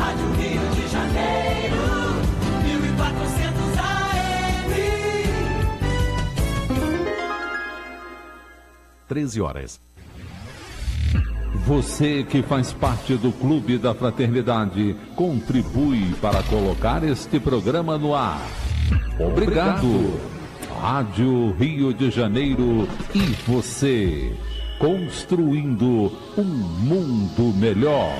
Rádio Rio de Janeiro, 1400 AM. 13 horas. Você que faz parte do Clube da Fraternidade, contribui para colocar este programa no ar. Obrigado. Rádio Rio de Janeiro e você, construindo um mundo melhor.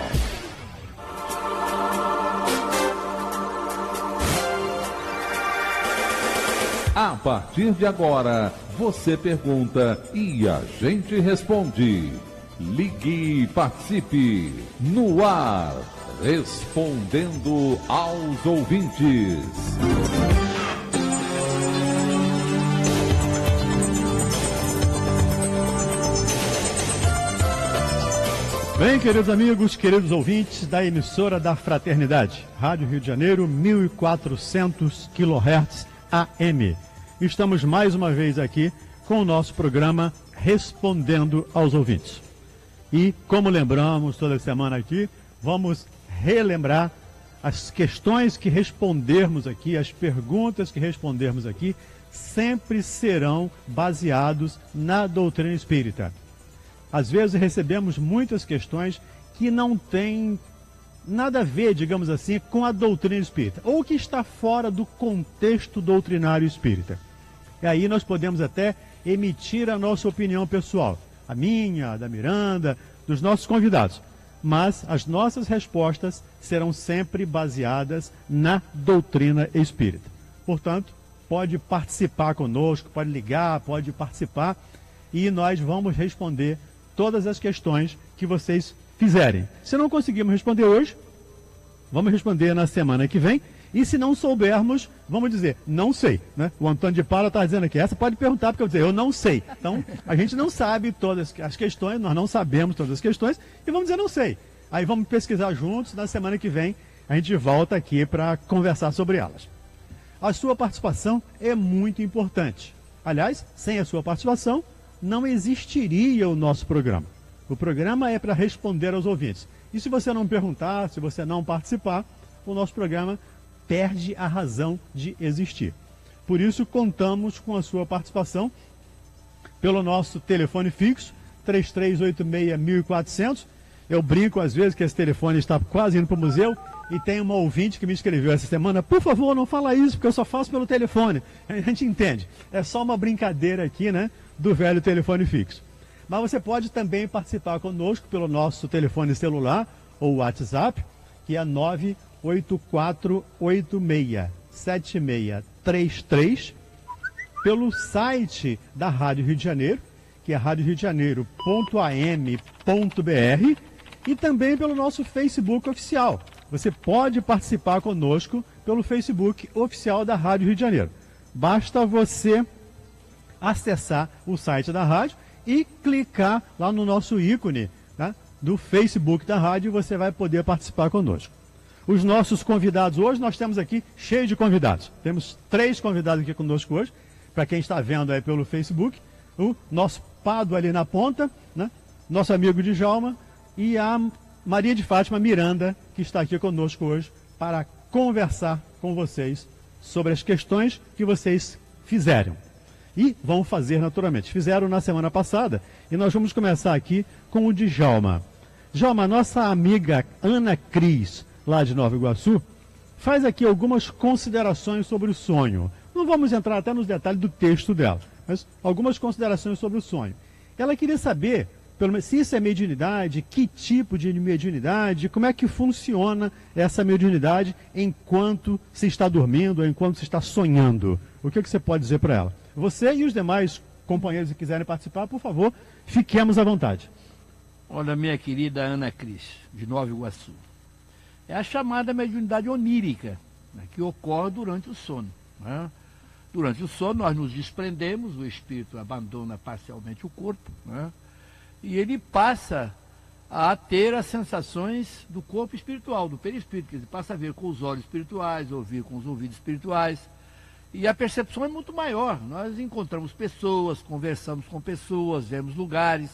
A partir de agora, você pergunta e a gente responde. Ligue e participe no ar, respondendo aos ouvintes. Bem, queridos amigos, queridos ouvintes da emissora da Fraternidade, Rádio Rio de Janeiro, 1400 kHz AM. Estamos mais uma vez aqui com o nosso programa Respondendo aos Ouvintes. E, como lembramos toda semana aqui, vamos relembrar as questões que respondermos aqui, as perguntas que respondermos aqui, sempre serão baseados na doutrina espírita. Às vezes recebemos muitas questões que não têm nada a ver, digamos assim, com a doutrina espírita, ou que está fora do contexto doutrinário espírita. E aí nós podemos até emitir a nossa opinião pessoal, a minha, a da Miranda, dos nossos convidados. Mas as nossas respostas serão sempre baseadas na doutrina espírita. Portanto, pode participar conosco, pode ligar, pode participar, e nós vamos responder todas as questões que vocês fizerem. Se não conseguirmos responder hoje, vamos responder na semana que vem. E se não soubermos, vamos dizer, não sei, né? O Antônio de Paula está dizendo aqui, essa pode perguntar, porque eu vou dizer, eu não sei. Então, a gente não sabe todas as questões, nós não sabemos todas as questões, e vamos dizer, não sei. Aí vamos pesquisar juntos, na semana que vem a gente volta aqui para conversar sobre elas. A sua participação é muito importante. Aliás, sem a sua participação, não existiria o nosso programa. O programa é para responder aos ouvintes. E se você não perguntar, se você não participar, o nosso programa perde a razão de existir. Por isso, contamos com a sua participação pelo nosso telefone fixo, 3386-1400. Eu brinco às vezes que esse telefone está quase indo para o museu, e tem uma ouvinte que me escreveu essa semana, por favor, não fala isso, porque eu só faço pelo telefone. A gente entende. É só uma brincadeira aqui, né, do velho telefone fixo. Mas você pode também participar conosco pelo nosso telefone celular ou WhatsApp, que é 984867633, pelo site da Rádio Rio de Janeiro, que é radioriodejaneiro.am.br, e também pelo nosso Facebook oficial. Você pode participar conosco pelo Facebook oficial da Rádio Rio de Janeiro. Basta você acessar o site da rádio e clicar lá no nosso ícone, né, do Facebook da rádio, e você vai poder participar conosco. Os nossos convidados hoje, nós temos aqui cheio de convidados. Temos 3 convidados aqui conosco hoje, para quem está vendo aí pelo Facebook. O nosso Pado ali na ponta, né, nosso amigo Djalma, e a Maria de Fátima Miranda, que está aqui conosco hoje para conversar com vocês sobre as questões que vocês fizeram. E vão fazer naturalmente. Fizeram na semana passada, e nós vamos começar aqui com o Djalma. Djalma, nossa amiga Ana Cris, lá de Nova Iguaçu, faz aqui algumas considerações sobre o sonho. Não vamos entrar até nos detalhes do texto dela, mas algumas considerações sobre o sonho. Ela queria saber, pelo menos, se isso é mediunidade, que tipo de mediunidade, como é que funciona essa mediunidade enquanto se está dormindo, enquanto se está sonhando. O que você pode dizer para ela? Você e os demais companheiros que quiserem participar, por favor, fiquemos à vontade. Olha, minha querida Ana Cris, de Nova Iguaçu, é a chamada mediunidade onírica, né, que ocorre durante o sono, né? Durante o sono nós nos desprendemos, o espírito abandona parcialmente o corpo, né, e ele passa a ter as sensações do corpo espiritual, do perispírito, quer dizer, passa a ver com os olhos espirituais, ouvir com os ouvidos espirituais, e a percepção é muito maior. Nós encontramos pessoas, conversamos com pessoas, vemos lugares,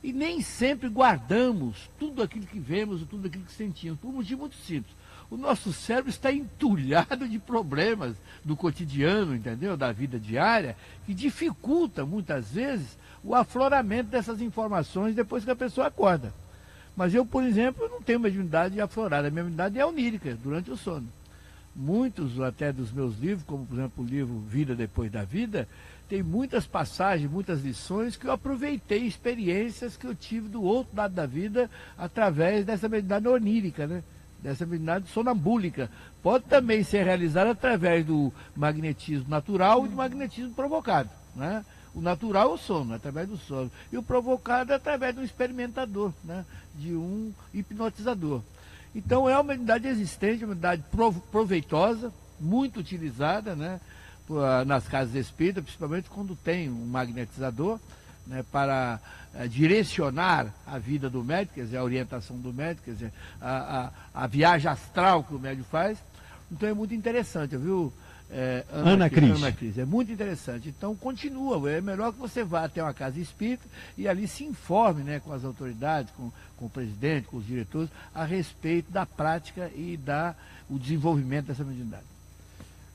E nem sempre guardamos tudo aquilo que vemos, tudo aquilo que sentimos, por um motivo muito simples. O nosso cérebro está entulhado de problemas do cotidiano, entendeu? Da vida diária, que dificulta muitas vezes o afloramento dessas informações depois que a pessoa acorda. Mas eu, por exemplo, não tenho mediunidade aflorada, a minha mediunidade é onírica, durante o sono. Muitos até dos meus livros, como por exemplo o livro Vida Depois da Vida, tem muitas passagens, muitas lições que eu aproveitei, experiências que eu tive do outro lado da vida através dessa mediunidade onírica, né? Dessa mediunidade sonambúlica. Pode também ser realizada através do magnetismo natural e do magnetismo provocado, né? O natural é o sono, através do sono. E o provocado é através de um experimentador, né? De um hipnotizador. Então é uma mediunidade existente, uma mediunidade proveitosa, muito utilizada, né? Nas casas espíritas, principalmente quando tem um magnetizador, né, para direcionar a vida do médico, quer dizer, a orientação do médico, quer dizer, a viagem astral que o médico faz. Então é muito interessante, viu, Ana Cris? É muito interessante. Então continua, é melhor que você vá até uma casa espírita e ali se informe, né, com as autoridades, com o presidente, com os diretores, a respeito da prática e o desenvolvimento dessa mediunidade.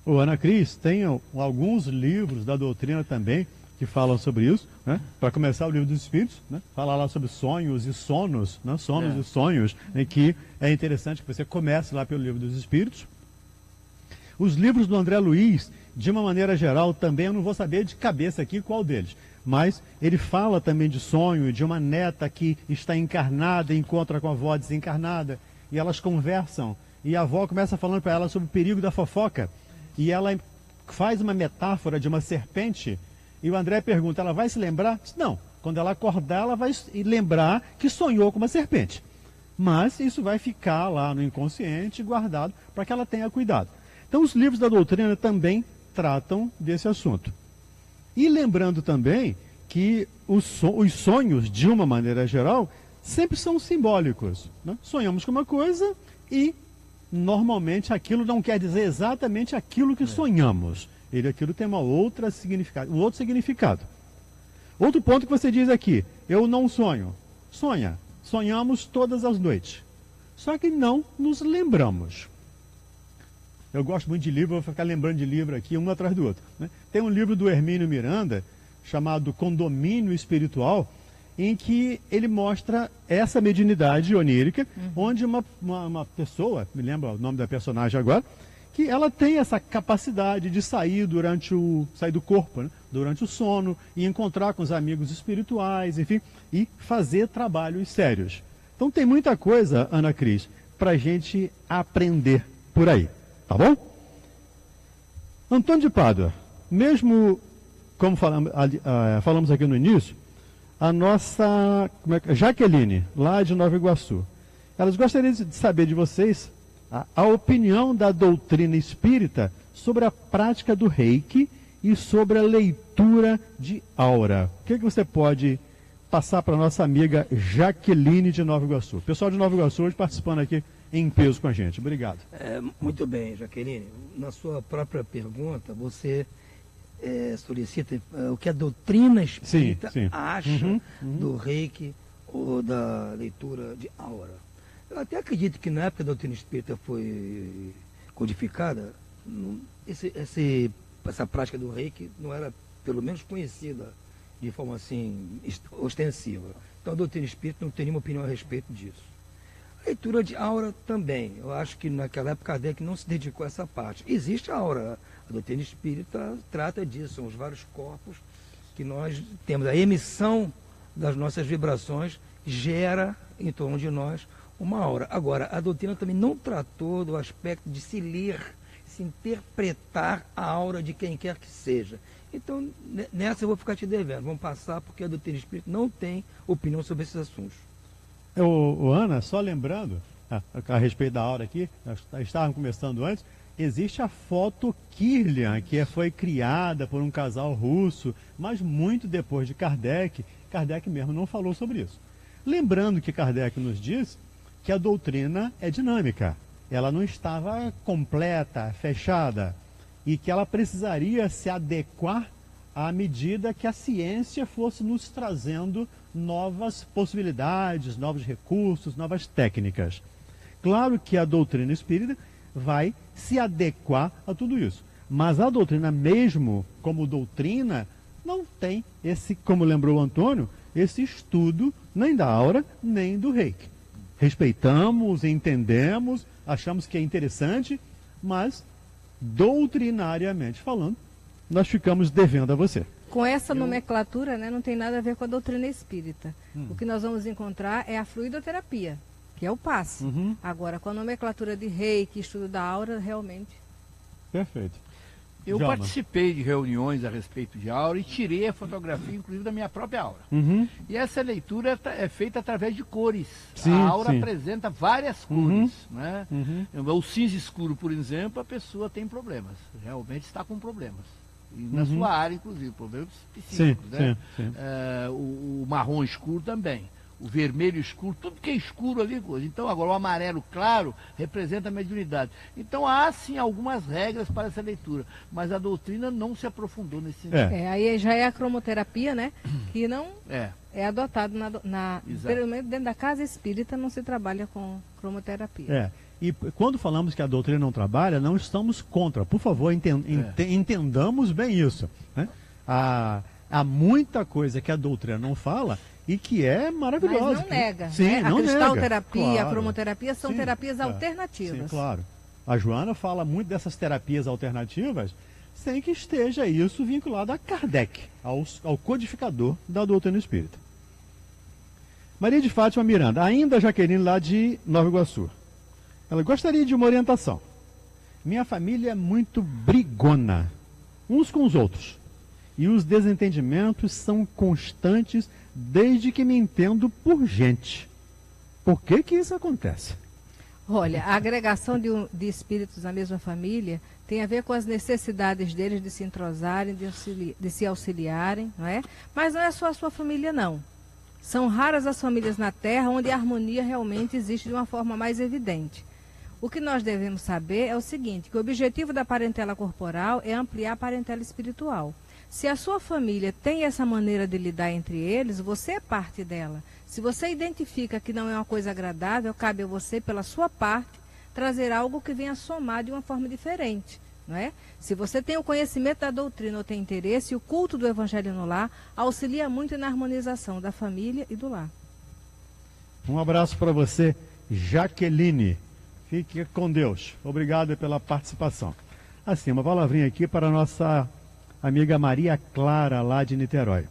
O Ana Cris, tem alguns livros da doutrina também que falam sobre isso, né? Para começar, o livro dos Espíritos, né? Fala lá sobre sonhos e sonos, né? Sonos e sonhos, né? Que é interessante que você comece lá pelo livro dos Espíritos. Os livros do André Luiz, de uma maneira geral, também eu não vou saber de cabeça aqui qual deles, mas ele fala também de sonho, de uma neta que está encarnada, encontra com a avó desencarnada, e elas conversam, e a avó começa falando para ela sobre o perigo da fofoca, e ela faz uma metáfora de uma serpente, e o André pergunta, ela vai se lembrar? Não, quando ela acordar, ela vai lembrar que sonhou com uma serpente. Mas isso vai ficar lá no inconsciente, guardado, para que ela tenha cuidado. Então os livros da doutrina também tratam desse assunto. E lembrando também que os sonhos, de uma maneira geral, sempre são simbólicos, né? Sonhamos com uma coisa e normalmente aquilo não quer dizer exatamente aquilo que sonhamos. Aquilo tem um outro significado. Outro ponto que você diz aqui, eu não sonho. Sonhamos todas as noites. Só que não nos lembramos. Eu gosto muito de livro, vou ficar lembrando de livro aqui, um atrás do outro, né? Tem um livro do Hermínio Miranda, chamado Condomínio Espiritual, em que ele mostra essa mediunidade onírica, onde uma pessoa, me lembro o nome da personagem agora, que ela tem essa capacidade de sair sair do corpo, né? Durante o sono, e encontrar com os amigos espirituais, enfim, e fazer trabalhos sérios. Então tem muita coisa, Ana Cris, para a gente aprender por aí, tá bom? Antônio de Pádua, mesmo como falamos aqui no início, a nossa Jaqueline, lá de Nova Iguaçu, elas gostariam de saber de vocês a opinião da doutrina espírita sobre a prática do reiki e sobre a leitura de aura. O que você pode passar para a nossa amiga Jaqueline de Nova Iguaçu? O pessoal de Nova Iguaçu hoje participando aqui em peso com a gente. Obrigado. Muito bem, Jaqueline. Na sua própria pergunta, você solicita o que a doutrina espírita acha do reiki ou da leitura de aura. Eu até acredito que na época a doutrina espírita foi codificada, essa prática do reiki não era, pelo menos, conhecida de forma assim ostensiva. Então a doutrina espírita não tem nenhuma opinião a respeito disso. A leitura de aura também. Eu acho que naquela época Kardec não se dedicou a essa parte. Existe a aura. A doutrina espírita trata disso, são os vários corpos que nós temos. A emissão das nossas vibrações gera em torno de nós uma aura. Agora, a doutrina também não tratou do aspecto de se ler, se interpretar a aura de quem quer que seja. Então, nessa eu vou ficar te devendo. Vamos passar, porque a doutrina espírita não tem opinião sobre esses assuntos. Ana, só lembrando, a respeito da aura aqui, nós estávamos começando antes, existe a foto Kirlian, que foi criada por um casal russo, mas muito depois de Kardec. Kardec mesmo não falou sobre isso. Lembrando que Kardec nos diz que a doutrina é dinâmica. Ela não estava completa, fechada, e que ela precisaria se adequar à medida que a ciência fosse nos trazendo novas possibilidades, novos recursos, novas técnicas. Claro que a doutrina espírita vai se adequar a tudo isso. Mas a doutrina mesmo, como doutrina, não tem esse, como lembrou o Antônio, esse estudo nem da aura, nem do reiki. Respeitamos, entendemos, achamos que é interessante, mas doutrinariamente falando, nós ficamos devendo a você. Com essa nomenclatura, né, não tem nada a ver com a doutrina espírita. O que nós vamos encontrar é a fluidoterapia, que é o passe. Agora, com a nomenclatura de reiki, estudo da aura, realmente... Perfeito. Eu Djalma. participei de reuniões a respeito de aura e tirei a fotografia, inclusive, da minha própria aura. E essa leitura é feita através de cores. Sim, a aura sim. apresenta várias cores. Né? O cinza escuro, por exemplo, a pessoa tem problemas. Realmente está com problemas. E na sua área, inclusive, problemas psíquicos. Sim, Né? sim. O marrom escuro também. O vermelho escuro, tudo que é escuro ali. Então, agora, o amarelo claro representa a mediunidade. Então, há, sim, algumas regras para essa leitura. Mas a doutrina não se aprofundou nesse sentido. Aí já é a cromoterapia, né? Que não é adotado pelo menos dentro da casa espírita, não se trabalha com cromoterapia. E quando falamos que a doutrina não trabalha, não estamos contra. Por favor, entendamos bem isso. Né? Há muita coisa que a doutrina não fala e que é maravilhosa. Mas não nega. Sim, né? não a cristalterapia, nega. a cromoterapia são terapias alternativas. Sim, claro. A Joana fala muito dessas terapias alternativas sem que esteja isso vinculado a Kardec, ao codificador da doutrina espírita. Maria de Fátima Miranda, ainda Jaqueline lá de Nova Iguaçu. Ela gostaria de uma orientação. Minha família é muito brigona, uns com os outros. E os desentendimentos são constantes desde que me entendo por gente. Por que que isso acontece? Olha, a agregação de espíritos na mesma família tem a ver com as necessidades deles de se entrosarem, de se auxiliarem, não é? Mas não é só a sua família, não. São raras as famílias na Terra onde a harmonia realmente existe de uma forma mais evidente. O que nós devemos saber é o seguinte, que o objetivo da parentela corporal é ampliar a parentela espiritual. Se a sua família tem essa maneira de lidar entre eles, você é parte dela. Se você identifica que não é uma coisa agradável, cabe a você, pela sua parte, trazer algo que venha somar de uma forma diferente. Não é? Se você tem o conhecimento da doutrina ou tem interesse, o culto do Evangelho no lar auxilia muito na harmonização da família e do lar. Um abraço para você, Jaqueline. Fique com Deus. Obrigado pela participação. Assim, uma palavrinha aqui para a nossa amiga Maria Clara, lá de Niterói.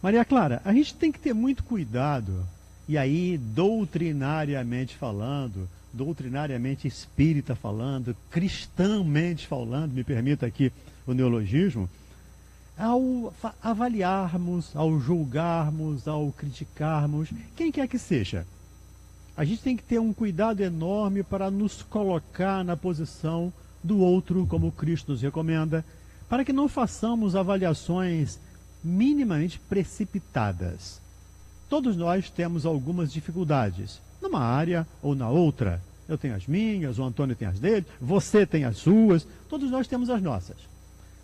Maria Clara, a gente tem que ter muito cuidado, e aí doutrinariamente falando, doutrinariamente espírita falando, cristãmente falando, me permita aqui o neologismo, ao avaliarmos, ao julgarmos, ao criticarmos, quem quer que seja. A gente tem que ter um cuidado enorme para nos colocar na posição do outro, como Cristo nos recomenda, para que não façamos avaliações minimamente precipitadas. Todos nós temos algumas dificuldades, numa área ou na outra. Eu tenho as minhas, o Antônio tem as dele, você tem as suas, todos nós temos as nossas.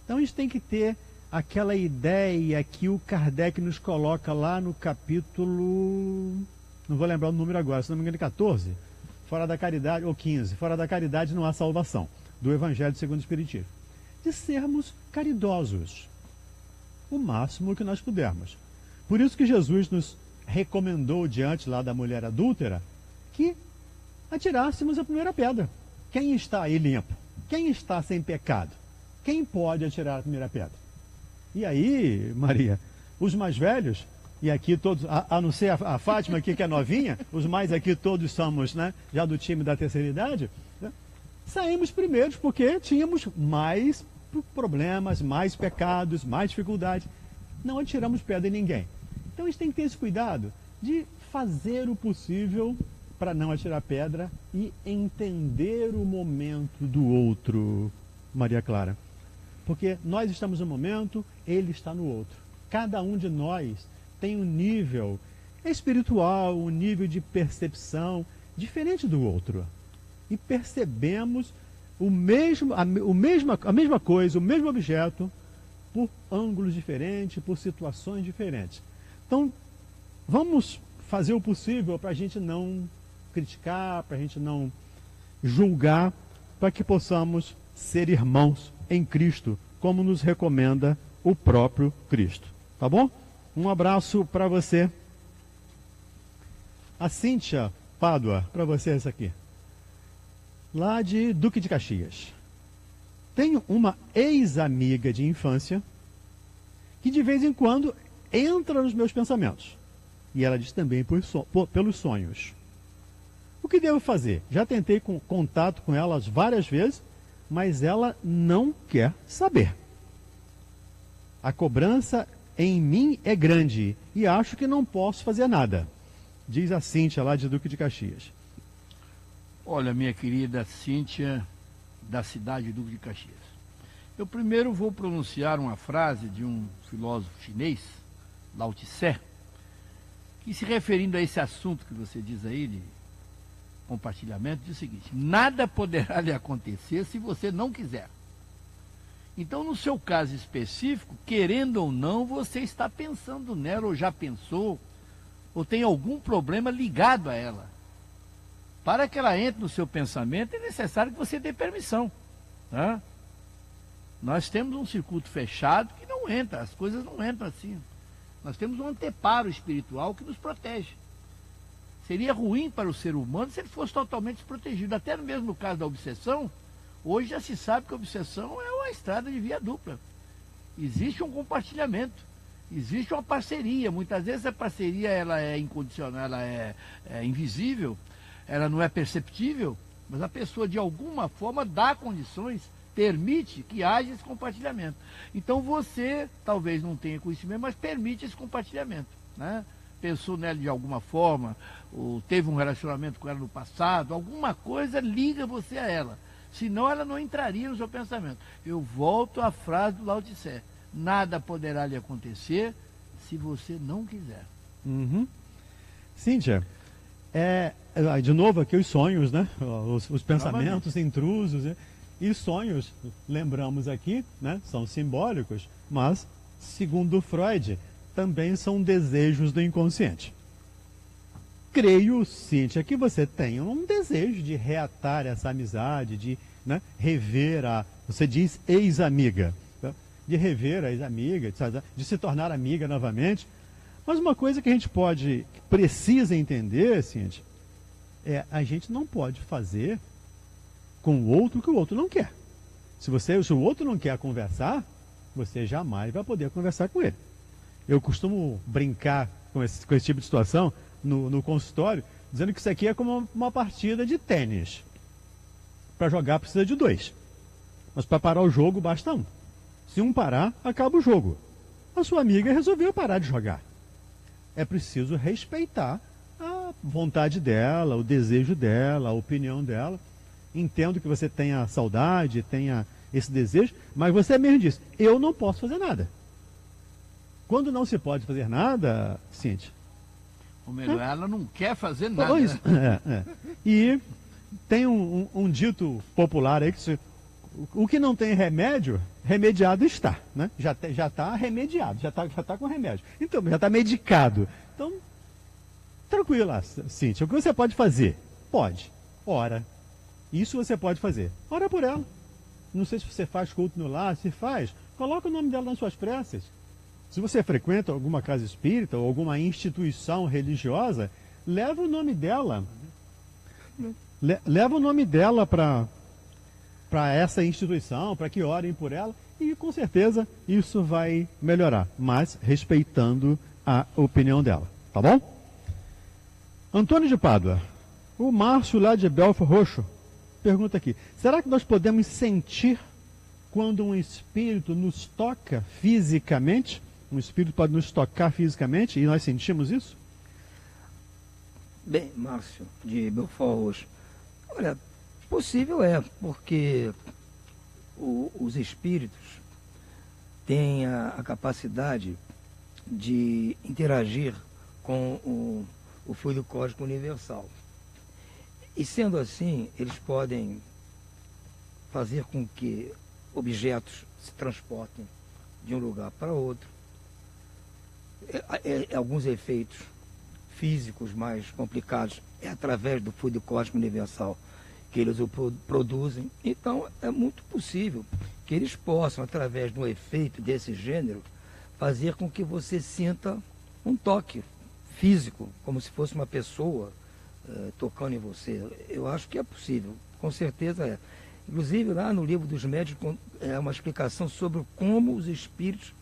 Então a gente tem que ter aquela ideia que o Kardec nos coloca lá no capítulo, não vou lembrar o número agora, se não me engano, 14, fora da caridade, ou 15, fora da caridade não há salvação, do Evangelho segundo o Espiritismo. De sermos caridosos, o máximo que nós pudermos. Por isso que Jesus nos recomendou diante lá da mulher adúltera que atirássemos a primeira pedra. Quem está aí limpo? Quem está sem pecado? Quem pode atirar a primeira pedra? E aí, Maria, os mais velhos, e aqui todos, a não ser a Fátima aqui que é novinha, os mais aqui todos somos, né, já do time da terceira idade, né, saímos primeiros porque tínhamos mais problemas, mais pecados, mais dificuldades. Não atiramos pedra em ninguém. Então a gente tem que ter esse cuidado de fazer o possível para não atirar pedra e entender o momento do outro, Maria Clara. Porque nós estamos no momento, ele está no outro. Cada um de nós tem um nível espiritual, um nível de percepção diferente do outro. E percebemos a mesma coisa, o mesmo objeto, por ângulos diferentes, por situações diferentes. Então, vamos fazer o possível para a gente não criticar, para a gente não julgar, para que possamos ser irmãos em Cristo, como nos recomenda o próprio Cristo. Tá bom? Um abraço para você. A Cíntia Pádua, para você essa aqui. Lá de Duque de Caxias. Tenho uma ex-amiga de infância que de vez em quando entra nos meus pensamentos. E ela diz também pelos sonhos. O que devo fazer? Já tentei contato com elas várias vezes, mas ela não quer saber. A cobrança em mim é grande e acho que não posso fazer nada, diz a Cíntia lá de Duque de Caxias. Olha, minha querida Cíntia, da cidade de Duque de Caxias. Eu primeiro vou pronunciar uma frase de um filósofo chinês, Lao Tse, que se referindo a esse assunto que você diz aí, de compartilhamento, diz o seguinte: nada poderá lhe acontecer se você não quiser. Então, no seu caso específico, querendo ou não, você está pensando nela, ou já pensou, ou tem algum problema ligado a ela. Para que ela entre no seu pensamento, é necessário que você dê permissão. Né? Nós temos um circuito fechado que não entra, as coisas não entram assim. Nós temos um anteparo espiritual que nos protege. Seria ruim para o ser humano se ele fosse totalmente desprotegido. Até mesmo no caso da obsessão, hoje já se sabe que a obsessão é uma estrada de via dupla. Existe um compartilhamento, existe uma parceria. Muitas vezes a parceria ela é incondicional, ela é invisível, ela não é perceptível, mas a pessoa de alguma forma dá condições, permite que haja esse compartilhamento. Então você talvez não tenha conhecimento, mas permite esse compartilhamento, né? Pensou nela de alguma forma, ou teve um relacionamento com ela no passado, alguma coisa liga você a ela. Senão ela não entraria no seu pensamento. Eu volto à frase do Lao Tse: nada poderá lhe acontecer se você não quiser. Uhum. Cíntia, de novo aqui os sonhos, né? Os pensamentos intrusos, né? E sonhos, lembramos aqui, né? São simbólicos, mas, segundo Freud, também são desejos do inconsciente. Creio, Cíntia, que você tem um desejo de reatar essa amizade, de, né, rever você diz ex-amiga, né? De rever a ex-amiga, de se tornar amiga novamente. Mas uma coisa que a gente precisa entender, Cíntia, a gente não pode fazer com o outro que o outro não quer. Se o outro não quer conversar, você jamais vai poder conversar com ele. Eu costumo brincar com esse tipo de situação no consultório, dizendo que isso aqui é como uma partida de tênis. Para jogar precisa de 2. Mas para parar o jogo basta 1. Se um parar, acaba o jogo. A sua amiga resolveu parar de jogar. É preciso respeitar a vontade dela, o desejo dela, a opinião dela. Entendo que você tenha saudade, tenha esse desejo, mas você mesmo disse: eu não posso fazer nada. Quando não se pode fazer nada, Cíntia, Ou melhor, ela não quer fazer nada. Né? E tem um dito popular aí que o que não tem remédio, remediado está, né? Já está remediado, já tá com remédio. Então, já está medicado. Então, tranquila, Cíntia. O que você pode fazer? Pode. Ora. Isso você pode fazer. Ora por ela. Não sei se você faz culto no lar, se faz, coloca o nome dela nas suas preces. Se você frequenta alguma casa espírita ou alguma instituição religiosa, leva o nome dela. Leva o nome dela para essa instituição, para que orem por ela, e com certeza isso vai melhorar, mas respeitando a opinião dela. Tá bom? Antônio de Pádua, o Márcio lá de Belfort Roxo pergunta aqui: será que nós podemos sentir quando um espírito nos toca fisicamente? Um espírito pode nos tocar fisicamente e nós sentimos isso? Bem, Márcio, de Belfort Roxo, olha, possível é, porque os espíritos têm a capacidade de interagir com o fluido cósmico universal. E sendo assim, eles podem fazer com que objetos se transportem de um lugar para outro, alguns efeitos físicos mais complicados é através do fluido cósmico universal que eles o produzem. Então é muito possível que eles possam, através de um efeito desse gênero, fazer com que você sinta um toque físico, como se fosse uma pessoa tocando em você. Eu acho que é possível, com certeza é. Inclusive lá no livro dos médios é uma explicação sobre como os espíritos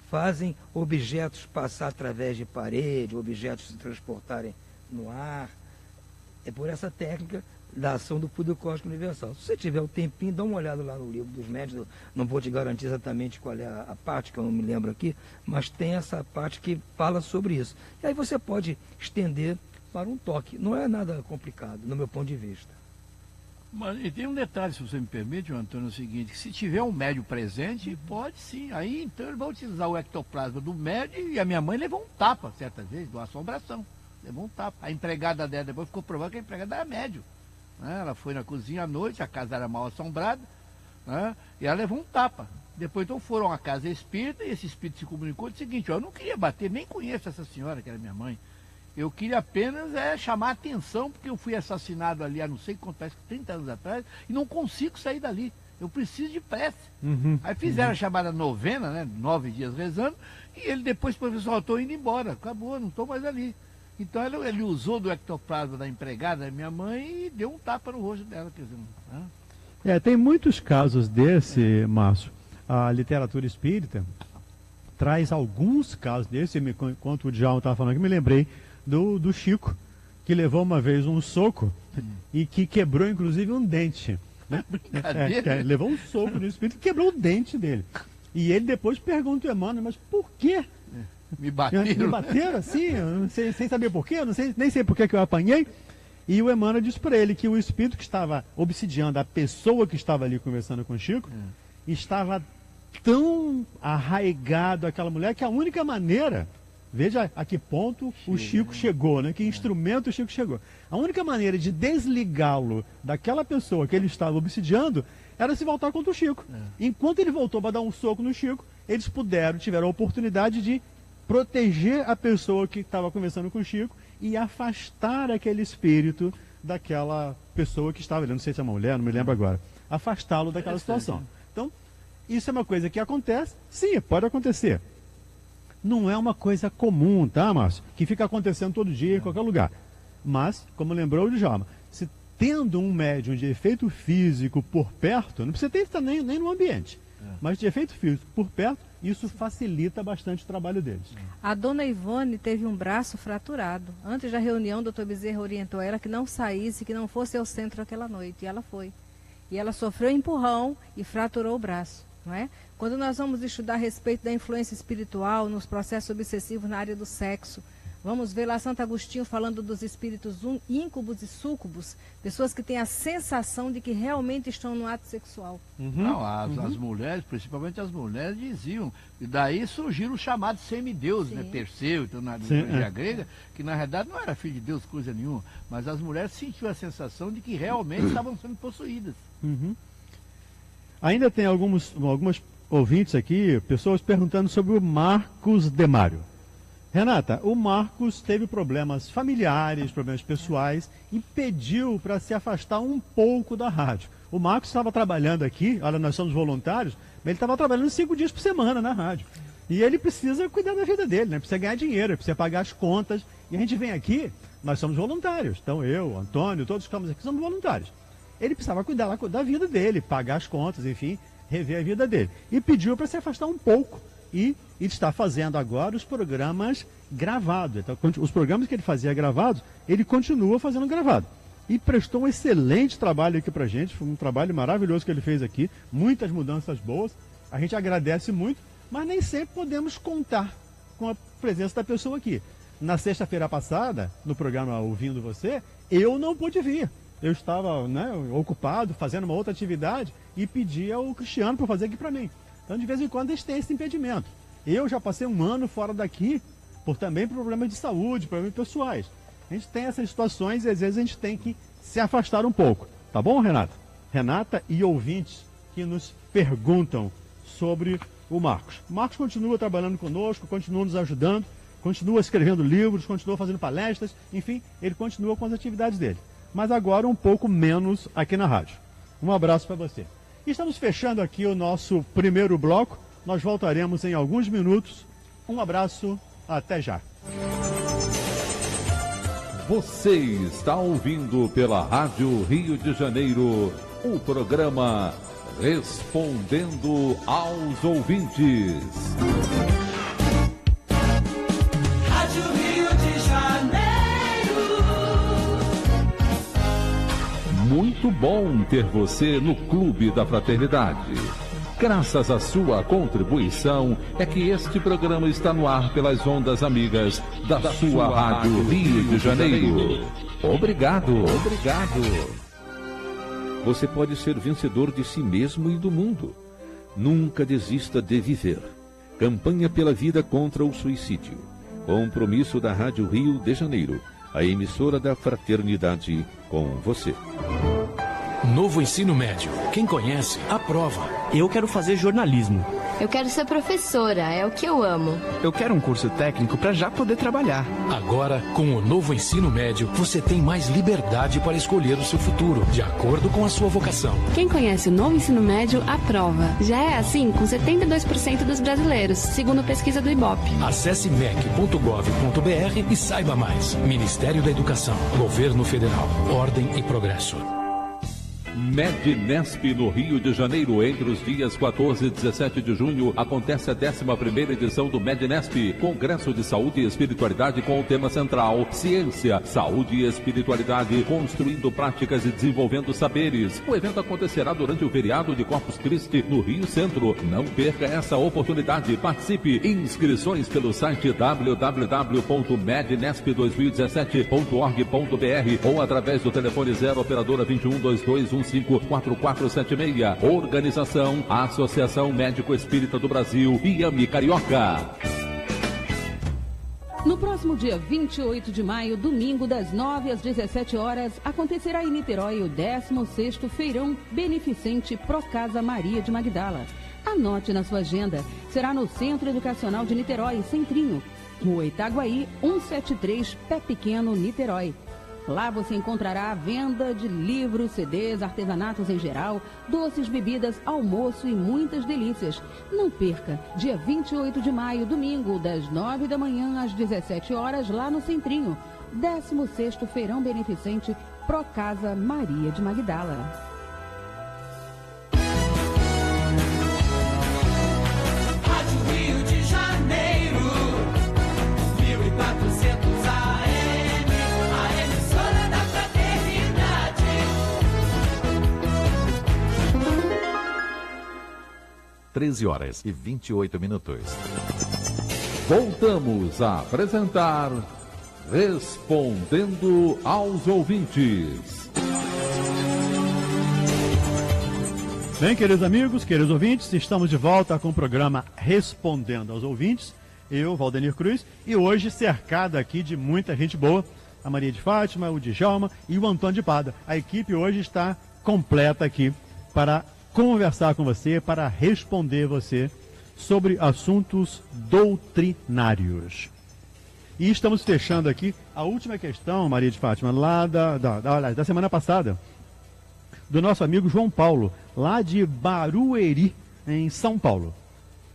fazem objetos passar através de parede, objetos se transportarem no ar. É por essa técnica da ação do fluido cósmico universal. Se você tiver um tempinho, dá uma olhada lá no livro dos médios. Não vou te garantir exatamente qual é a parte, que eu não me lembro aqui, mas tem essa parte que fala sobre isso. E aí você pode estender para um toque. Não é nada complicado, no meu ponto de vista. Mas e tem um detalhe, se você me permite, Antônio, é o seguinte, que se tiver um médium presente, pode sim. Aí então ele vai utilizar o ectoplasma do médium, e a minha mãe levou um tapa, certas vezes, de uma assombração. Levou um tapa. A empregada dela depois ficou provando que a empregada era médium. Né? Ela foi na cozinha à noite, a casa era mal assombrada, né? E ela levou um tapa. Depois então foram à casa espírita, e esse espírito se comunicou e disse o seguinte: eu não queria bater, nem conheço essa senhora, que era minha mãe. Eu queria apenas chamar a atenção, porque eu fui assassinado ali há não sei quanto, parece que 30 anos atrás, e não consigo sair dali. Eu preciso de prece. Aí fizeram a chamada novena, né? 9 dias rezando, e ele depois, professor, eu estou indo embora. Acabou, não estou mais ali. Então ele usou do ectoplasma da empregada, minha mãe, e deu um tapa no rosto dela. Quer dizer, né? Tem muitos casos desse, Márcio. A literatura espírita traz alguns casos desse. Enquanto o Djalma estava falando aqui, me lembrei do Chico, que levou uma vez um soco e que quebrou inclusive um dente. Né? Levou um soco no espírito e quebrou o dente dele. E ele depois pergunta ao Emmanuel, mas por quê? Me bateram. Me bateram assim, sem saber por quê, nem sei por que eu apanhei. E o Emmanuel disse para ele que o espírito que estava obsidiando a pessoa que estava ali conversando com o Chico estava tão arraigado àquela mulher que a única maneira, veja a que ponto o Chico chegou, né? Que instrumento o Chico chegou. A única maneira de desligá-lo daquela pessoa que ele estava obsidiando era se voltar contra o Chico. Enquanto ele voltou para dar um soco no Chico, eles tiveram a oportunidade de proteger a pessoa que estava conversando com o Chico e afastar aquele espírito daquela pessoa que estava ali. Não sei se é uma mulher, não me lembro agora. Afastá-lo daquela situação. Então, isso é uma coisa que acontece? Sim, pode acontecer. Não é uma coisa comum, tá, Márcio? Que fica acontecendo todo dia, em qualquer lugar. Mas, como lembrou o Djalma, se tendo um médium de efeito físico por perto, não precisa estar nem no ambiente, mas de efeito físico por perto, isso facilita bastante o trabalho deles. A dona Ivone teve um braço fraturado. Antes da reunião, o doutor Bezerra orientou ela que não saísse, que não fosse ao centro aquela noite. E ela foi. E ela sofreu empurrão e fraturou o braço. Não é? Quando nós vamos estudar a respeito da influência espiritual nos processos obsessivos na área do sexo, vamos ver lá Santo Agostinho falando dos espíritos íncubos e súcubos, pessoas que têm a sensação de que realmente estão no ato sexual. Não, as mulheres, principalmente as mulheres, diziam, e daí surgiram os chamados semideuses, né? Perseu, então, na mitologia grega, que na verdade não era filho de Deus, coisa nenhuma, mas as mulheres sentiam a sensação de que realmente estavam sendo possuídas. Ainda tem algumas ouvintes aqui, pessoas perguntando sobre o Marcos Demário. Renata, o Marcos teve problemas familiares, problemas pessoais e pediu para se afastar um pouco da rádio. O Marcos estava trabalhando aqui, olha, nós somos voluntários, mas ele estava trabalhando 5 dias por semana na rádio. E ele precisa cuidar da vida dele, né? Precisa ganhar dinheiro, precisa pagar as contas. E a gente vem aqui, nós somos voluntários. Então eu, Antônio, todos que estamos aqui somos voluntários. Ele precisava cuidar da vida dele, pagar as contas, enfim, rever a vida dele. E pediu para se afastar um pouco. E está fazendo agora os programas gravados. Então, os programas que ele fazia gravados, ele continua fazendo gravado. E prestou um excelente trabalho aqui pra gente, foi um trabalho maravilhoso que ele fez aqui, muitas mudanças boas, a gente agradece muito, mas nem sempre podemos contar com a presença da pessoa aqui. Na sexta-feira passada, no programa Ouvindo Você, eu não pude vir. Eu estava, né, ocupado, fazendo uma outra atividade e pedi ao Cristiano para fazer aqui para mim. Então, de vez em quando, a gente tem esse impedimento. Eu já passei 1 ano fora daqui, por também problemas de saúde, problemas pessoais. A gente tem essas situações e, às vezes, a gente tem que se afastar um pouco. Tá bom, Renata? Renata e ouvintes que nos perguntam sobre o Marcos. O Marcos continua trabalhando conosco, continua nos ajudando. continua escrevendo livros, continua fazendo palestras, enfim, ele continua com as atividades dele. Mas agora um pouco menos aqui na rádio. Um abraço para você. Estamos fechando aqui o nosso primeiro bloco. Nós voltaremos em alguns minutos. Um abraço, até já. Você está ouvindo pela Rádio Rio de Janeiro o programa Respondendo aos Ouvintes. Rádio Rio de Janeiro. Muito bom ter você no Clube da Fraternidade. Graças à sua contribuição é que este programa está no ar pelas ondas amigas da sua Rádio Rio de Janeiro. Obrigado. Você pode ser vencedor de si mesmo e do mundo. Nunca desista de viver. Campanha pela vida contra o suicídio. Compromisso da Rádio Rio de Janeiro, a emissora da Fraternidade com você. Novo ensino médio. Quem conhece, aprova. Eu quero fazer jornalismo. Eu quero ser professora, é o que eu amo. Eu quero um curso técnico para já poder trabalhar. Agora, com o novo ensino médio, você tem mais liberdade para escolher o seu futuro, de acordo com a sua vocação. Quem conhece o novo ensino médio, aprova. Já é assim com 72% dos brasileiros, segundo pesquisa do Ibope. Acesse mec.gov.br e saiba mais. Ministério da Educação, Governo Federal, Ordem e Progresso. Mednesp no Rio de Janeiro, entre os dias 14 e 17 de junho, acontece a 11ª edição do Mednesp, Congresso de Saúde e Espiritualidade com o tema central Ciência, Saúde e Espiritualidade, construindo práticas e desenvolvendo saberes. O evento acontecerá durante o feriado de Corpus Christi no Rio Centro. Não perca essa oportunidade. Participe. Inscrições pelo site www.mednesp2017.org.br ou através do telefone 0 operadora 21 22 4476. Organização Associação Médico Espírita do Brasil e AMI Carioca. No próximo dia 28 de maio, domingo, das 9 às 17 horas, acontecerá em Niterói o 16º Feirão Beneficente Procasa Maria de Magdala. Anote na sua agenda. Será no Centro Educacional de Niterói, Centrinho, Rua Itaguaí, 173, Pé Pequeno, Niterói. Lá você encontrará a venda de livros, CDs, artesanatos em geral, doces, bebidas, almoço e muitas delícias. Não perca, dia 28 de maio, domingo, das 9 da manhã às 17 horas, lá no Centrinho, 16º Feirão Beneficente Procasa Maria de Magdala. Rádio Rio de Janeiro, 1400 AM, a emissora da Fraternidade. 13h28. Voltamos a apresentar Respondendo aos Ouvintes. Bem, queridos amigos, queridos ouvintes, estamos de volta com o programa Respondendo aos Ouvintes. Eu, Valdenir Cruz, e hoje cercado aqui de muita gente boa, a Maria de Fátima, o Djalma e o Antônio de Pada. A equipe hoje está completa aqui para conversar com você, para responder você sobre assuntos doutrinários. E estamos fechando aqui a última questão, Maria de Fátima, lá da semana passada, do nosso amigo João Paulo, lá de Barueri, em São Paulo.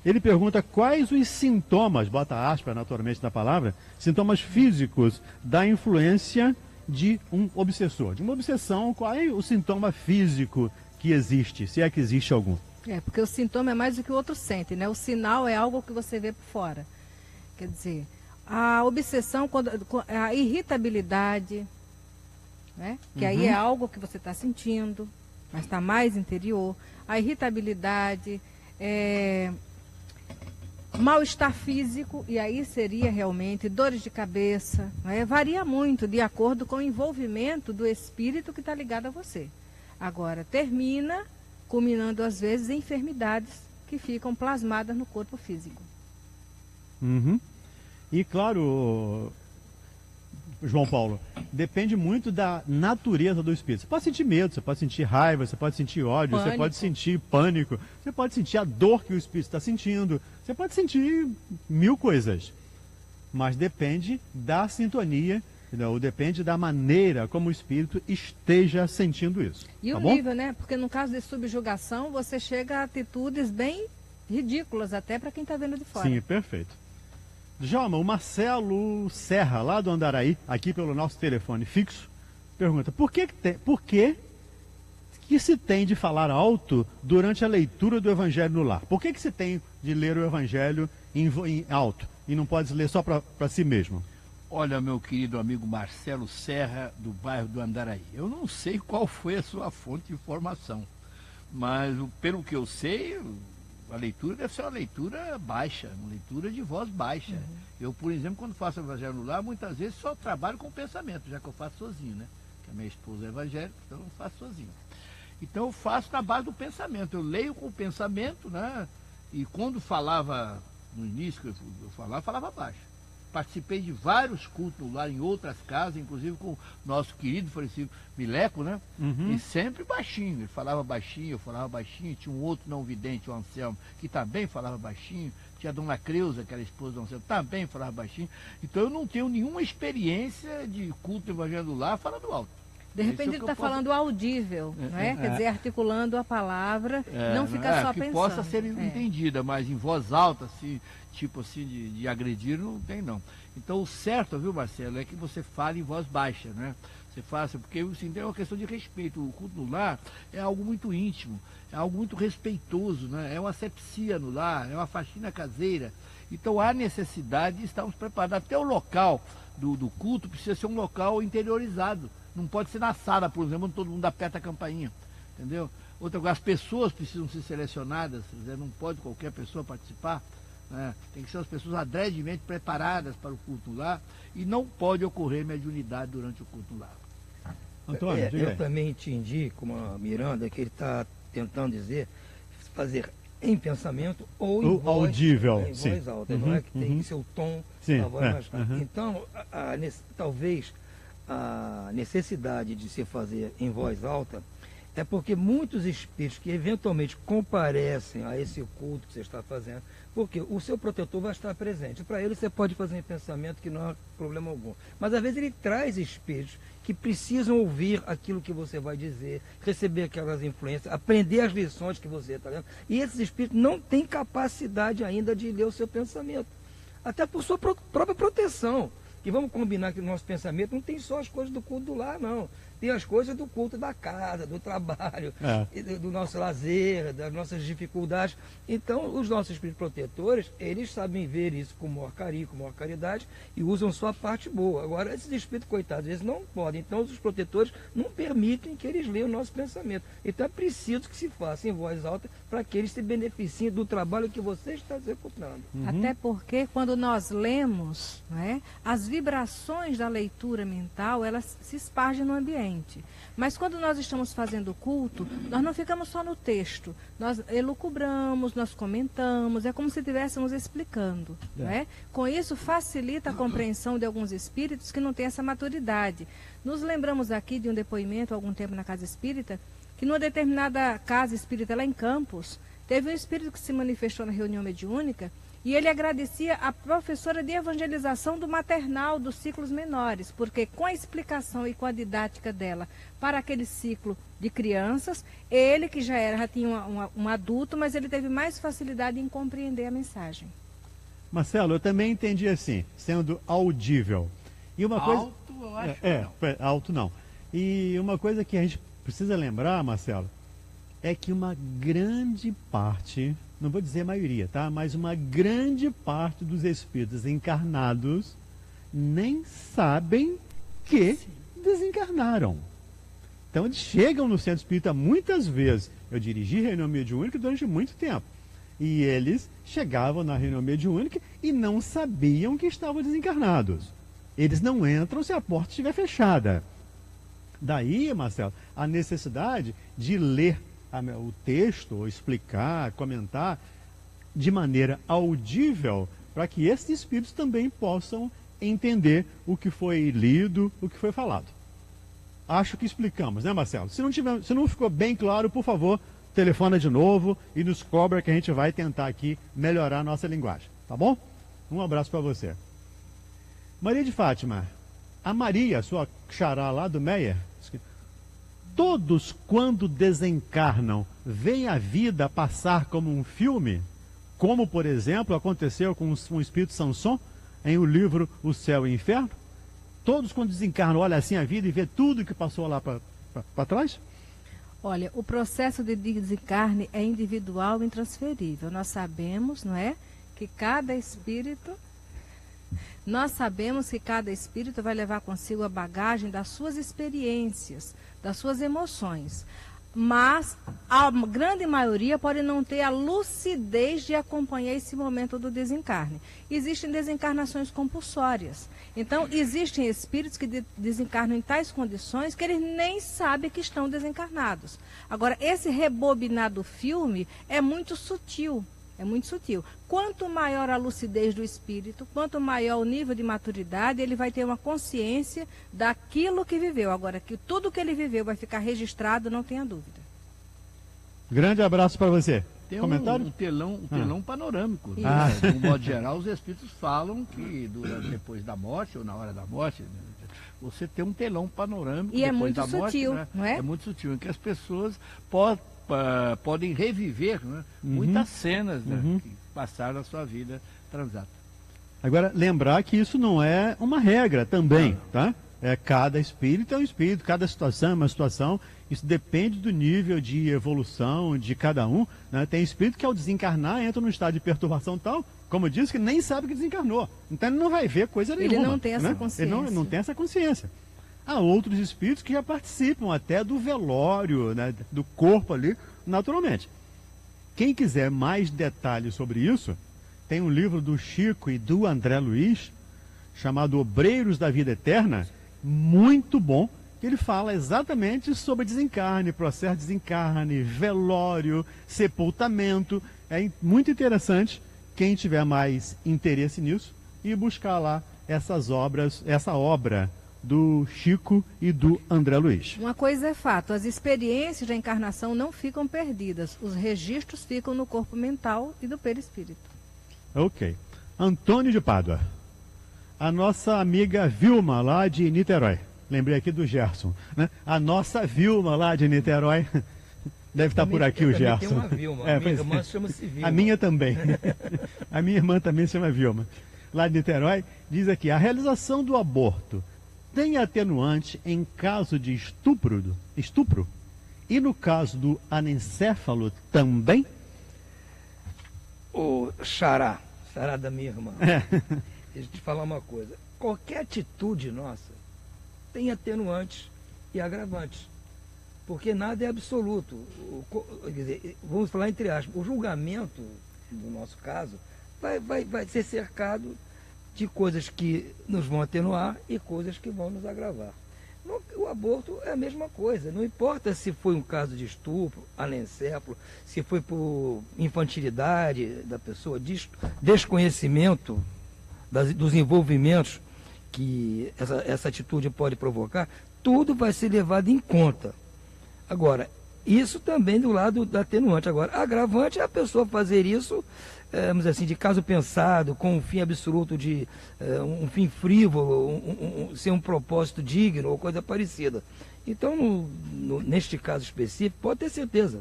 Ele pergunta quais os sintomas, bota aspas naturalmente na palavra, sintomas físicos da influência de um obsessor. De uma obsessão, qual é o sintoma físico que existe, se é que existe algum? Porque o sintoma é mais do que o outro sente, né? O sinal é algo que você vê por fora. Quer dizer, a obsessão, a irritabilidade, né? Que aí é algo que você está sentindo, mas está mais interior. A irritabilidade, mal-estar físico, e aí seria realmente dores de cabeça, né? Varia muito de acordo com o envolvimento do espírito que está ligado a você. Agora, termina culminando às vezes em enfermidades que ficam plasmadas no corpo físico. E claro, João Paulo, depende muito da natureza do espírito. Você pode sentir medo, você pode sentir raiva, você pode sentir ódio, você pode sentir pânico, você pode sentir a dor que o espírito está sentindo, você pode sentir mil coisas. mas depende da sintonia, entendeu? Depende da maneira como o espírito esteja sentindo isso. E tá o bom? nível, né? Porque no caso de subjugação, você chega a atitudes bem ridículas até para quem está vendo de fora. Sim, perfeito. Djalma, o Marcelo Serra, lá do Andaraí, aqui pelo nosso telefone fixo, pergunta: por que se tem de falar alto durante a leitura do Evangelho no lar? Por que se tem de ler o Evangelho em alto e não pode ler só para si mesmo? Olha, meu querido amigo Marcelo Serra, do bairro do Andaraí, eu não sei qual foi a sua fonte de informação, mas pelo que eu sei, a leitura deve ser uma leitura baixa, uma leitura de voz baixa. Eu, por exemplo, quando faço o Evangelho no lar, muitas vezes só trabalho com pensamento, já que eu faço sozinho, né? Porque a minha esposa é evangélica, então eu faço sozinho. Então eu faço na base do pensamento, eu leio com o pensamento, né? E quando falava, no início que eu falava baixo. Participei de vários cultos no lar em outras casas, inclusive com o nosso querido falecido Mileco, né? E sempre baixinho, ele falava baixinho, eu falava baixinho, tinha um outro não vidente, o Anselmo, que também falava baixinho, tinha a dona Creuza, que era a esposa do Anselmo, também falava baixinho. Então eu não tenho nenhuma experiência de culto do Evangelho do Lar falando alto. De repente ele está falando audível, não é? Quer dizer, articulando a palavra, não ficar só que pensando. possa ser entendida, mas em voz alta, assim, tipo assim, de agredir, não tem não. Então o certo, viu, Marcelo, é que você fale em voz baixa, né? Você faça, porque assim, tem uma questão de respeito. O culto no lar é algo muito íntimo, é algo muito respeitoso, né? É uma asepsia no lar, é uma faxina caseira. Então há necessidade de estarmos preparados. Até o local do culto precisa ser um local interiorizado. Não pode ser na sala, por exemplo, onde todo mundo aperta a campainha, entendeu? Outra coisa, as pessoas precisam ser selecionadas, não pode qualquer pessoa participar, né? Tem que ser as pessoas adredemente preparadas para o culto lá e não pode ocorrer mediunidade durante o culto lá. Antônio, eu também entendi, como a Miranda, que ele está tentando dizer, fazer em pensamento ou em voz, audível, em voz alta, não é que tem que ser o tom da voz mais alta. Então, talvez a necessidade de se fazer em voz alta é porque muitos espíritos que eventualmente comparecem a esse culto que você está fazendo, porque o seu protetor vai estar presente. Para ele você pode fazer em pensamento que não há problema algum. Mas às vezes ele traz espíritos que precisam ouvir aquilo que você vai dizer, receber aquelas influências, aprender as lições que você está dando. E esses espíritos não têm capacidade ainda de ler o seu pensamento. Até por sua própria proteção. E vamos combinar que o nosso pensamento não tem só as coisas do culto do lar, não. Tem as coisas do culto da casa, do trabalho, do nosso lazer, das nossas dificuldades. Então, os nossos espíritos protetores, eles sabem ver isso com maior carinho, com maior caridade e usam só a parte boa. Agora, esses espíritos, coitados, eles não podem. Então, os protetores não permitem que eles leiam o nosso pensamento. Então, é preciso que se faça em voz alta para que eles se beneficiem do trabalho que você está executando. Até porque, quando nós lemos, né, as vibrações da leitura mental, elas se espargem no ambiente. Mas quando nós estamos fazendo o culto, nós não ficamos só no texto. Nós elucubramos, nós comentamos, é como se estivéssemos explicando. Né? Com isso, facilita a compreensão de alguns espíritos que não têm essa maturidade. Nos lembramos aqui de um depoimento, há algum tempo na Casa Espírita, que numa determinada casa espírita lá em Campos, teve um espírito que se manifestou na reunião mediúnica. E ele agradecia a professora de evangelização do maternal dos ciclos menores, porque com a explicação e com a didática dela para aquele ciclo de crianças, ele que já tinha um adulto, mas ele teve mais facilidade em compreender a mensagem. Marcelo, eu também entendi assim, sendo audível. E uma coisa... Alto, eu acho alto não. E uma coisa que a gente precisa lembrar, Marcelo, é que uma grande parte... não vou dizer a maioria, tá? Mas uma grande parte dos espíritos encarnados nem sabem que desencarnaram. Então eles chegam no centro espírita muitas vezes. Eu dirigi reunião mediúnica durante muito tempo. E eles chegavam na reunião mediúnica e não sabiam que estavam desencarnados. Eles não entram se a porta estiver fechada. Daí, Marcelo, a necessidade de ler o texto, ou explicar, comentar de maneira audível, para que esses espíritos também possam entender o que foi lido, o que foi falado. Acho que explicamos, né, Marcelo? Se não ficou bem claro, por favor, telefona de novo e nos cobra que a gente vai tentar aqui melhorar a nossa linguagem, tá bom? Um abraço para você. Maria de Fátima, a Maria, sua xará lá do Meia, todos quando desencarnam, veem a vida passar como um filme? Como, por exemplo, aconteceu com o espírito Samson em o livro O Céu e o Inferno? Todos quando desencarnam, olham assim a vida e vê tudo que passou lá para trás? Olha, o processo de desencarne é individual e intransferível. Nós sabemos, não é, que cada espírito vai levar consigo a bagagem das suas experiências, das suas emoções. Mas a grande maioria pode não ter a lucidez de acompanhar esse momento do desencarne. Existem desencarnações compulsórias. Então, existem espíritos que desencarnam em tais condições que eles nem sabem que estão desencarnados. Agora, esse rebobinar do filme é muito sutil. É muito sutil. Quanto maior a lucidez do espírito, quanto maior o nível de maturidade, ele vai ter uma consciência daquilo que viveu. Agora, que tudo que ele viveu vai ficar registrado, não tenha dúvida. Grande abraço para você. Tem Comentário? um telão panorâmico. Né? Ah. De um modo geral, os espíritos falam que depois da morte ou na hora da morte, você tem um telão panorâmico E depois é muito da morte. sutil, Né? não é? É muito sutil, em que as pessoas podem reviver, né, muitas cenas, né, que passaram a sua vida transata. Agora, lembrar que isso não é uma regra também, tá? Cada espírito é um espírito, cada situação é uma situação. Isso depende do nível de evolução de cada um, né? Tem espírito que ao desencarnar entra num estado de perturbação tal, como eu disse, que nem sabe que desencarnou. Então ele não vai ver coisa nenhuma. Ele não tem essa né? consciência. Ele não tem essa consciência. Há outros espíritos que já participam até do velório, né, do corpo ali, naturalmente. Quem quiser mais detalhes sobre isso, tem um livro do Chico e do André Luiz, chamado Obreiros da Vida Eterna, muito bom, que ele fala exatamente sobre desencarne, processo de desencarne, velório, sepultamento. É muito interessante, quem tiver mais interesse nisso, ir buscar lá essa obra do Chico e do André Luiz. Uma coisa é fato, as experiências da encarnação não ficam perdidas, os registros ficam no corpo mental e do perispírito. Ok. Antônio de Pádua. A nossa amiga Vilma, lá de Niterói. Lembrei aqui do Gerson, né? A nossa Vilma, lá de Niterói. Deve estar por aqui o Gerson. Tem uma Vilma, a minha irmã chama-se Vilma. A minha também. A minha irmã também se chama Vilma. Lá de Niterói, diz aqui, a realização do aborto tem atenuante em caso de estupro? E no caso do anencéfalo também? O xará da minha irmã. Deixa eu te falar uma coisa. Qualquer atitude nossa tem atenuantes e agravantes. Porque nada é absoluto. Quer dizer, vamos falar entre aspas, o julgamento, no nosso caso, vai ser cercado de coisas que nos vão atenuar e coisas que vão nos agravar. O aborto é a mesma coisa, não importa se foi um caso de estupro, anencéfalo, se foi por infantilidade da pessoa, desconhecimento dos envolvimentos que essa atitude pode provocar, tudo vai ser levado em conta. Agora, isso também do lado da atenuante. Agora, agravante é a pessoa fazer isso, vamos dizer assim, de caso pensado, com um fim absoluto de um fim frívolo, sem um propósito digno ou coisa parecida. Então, neste caso específico, pode ter certeza,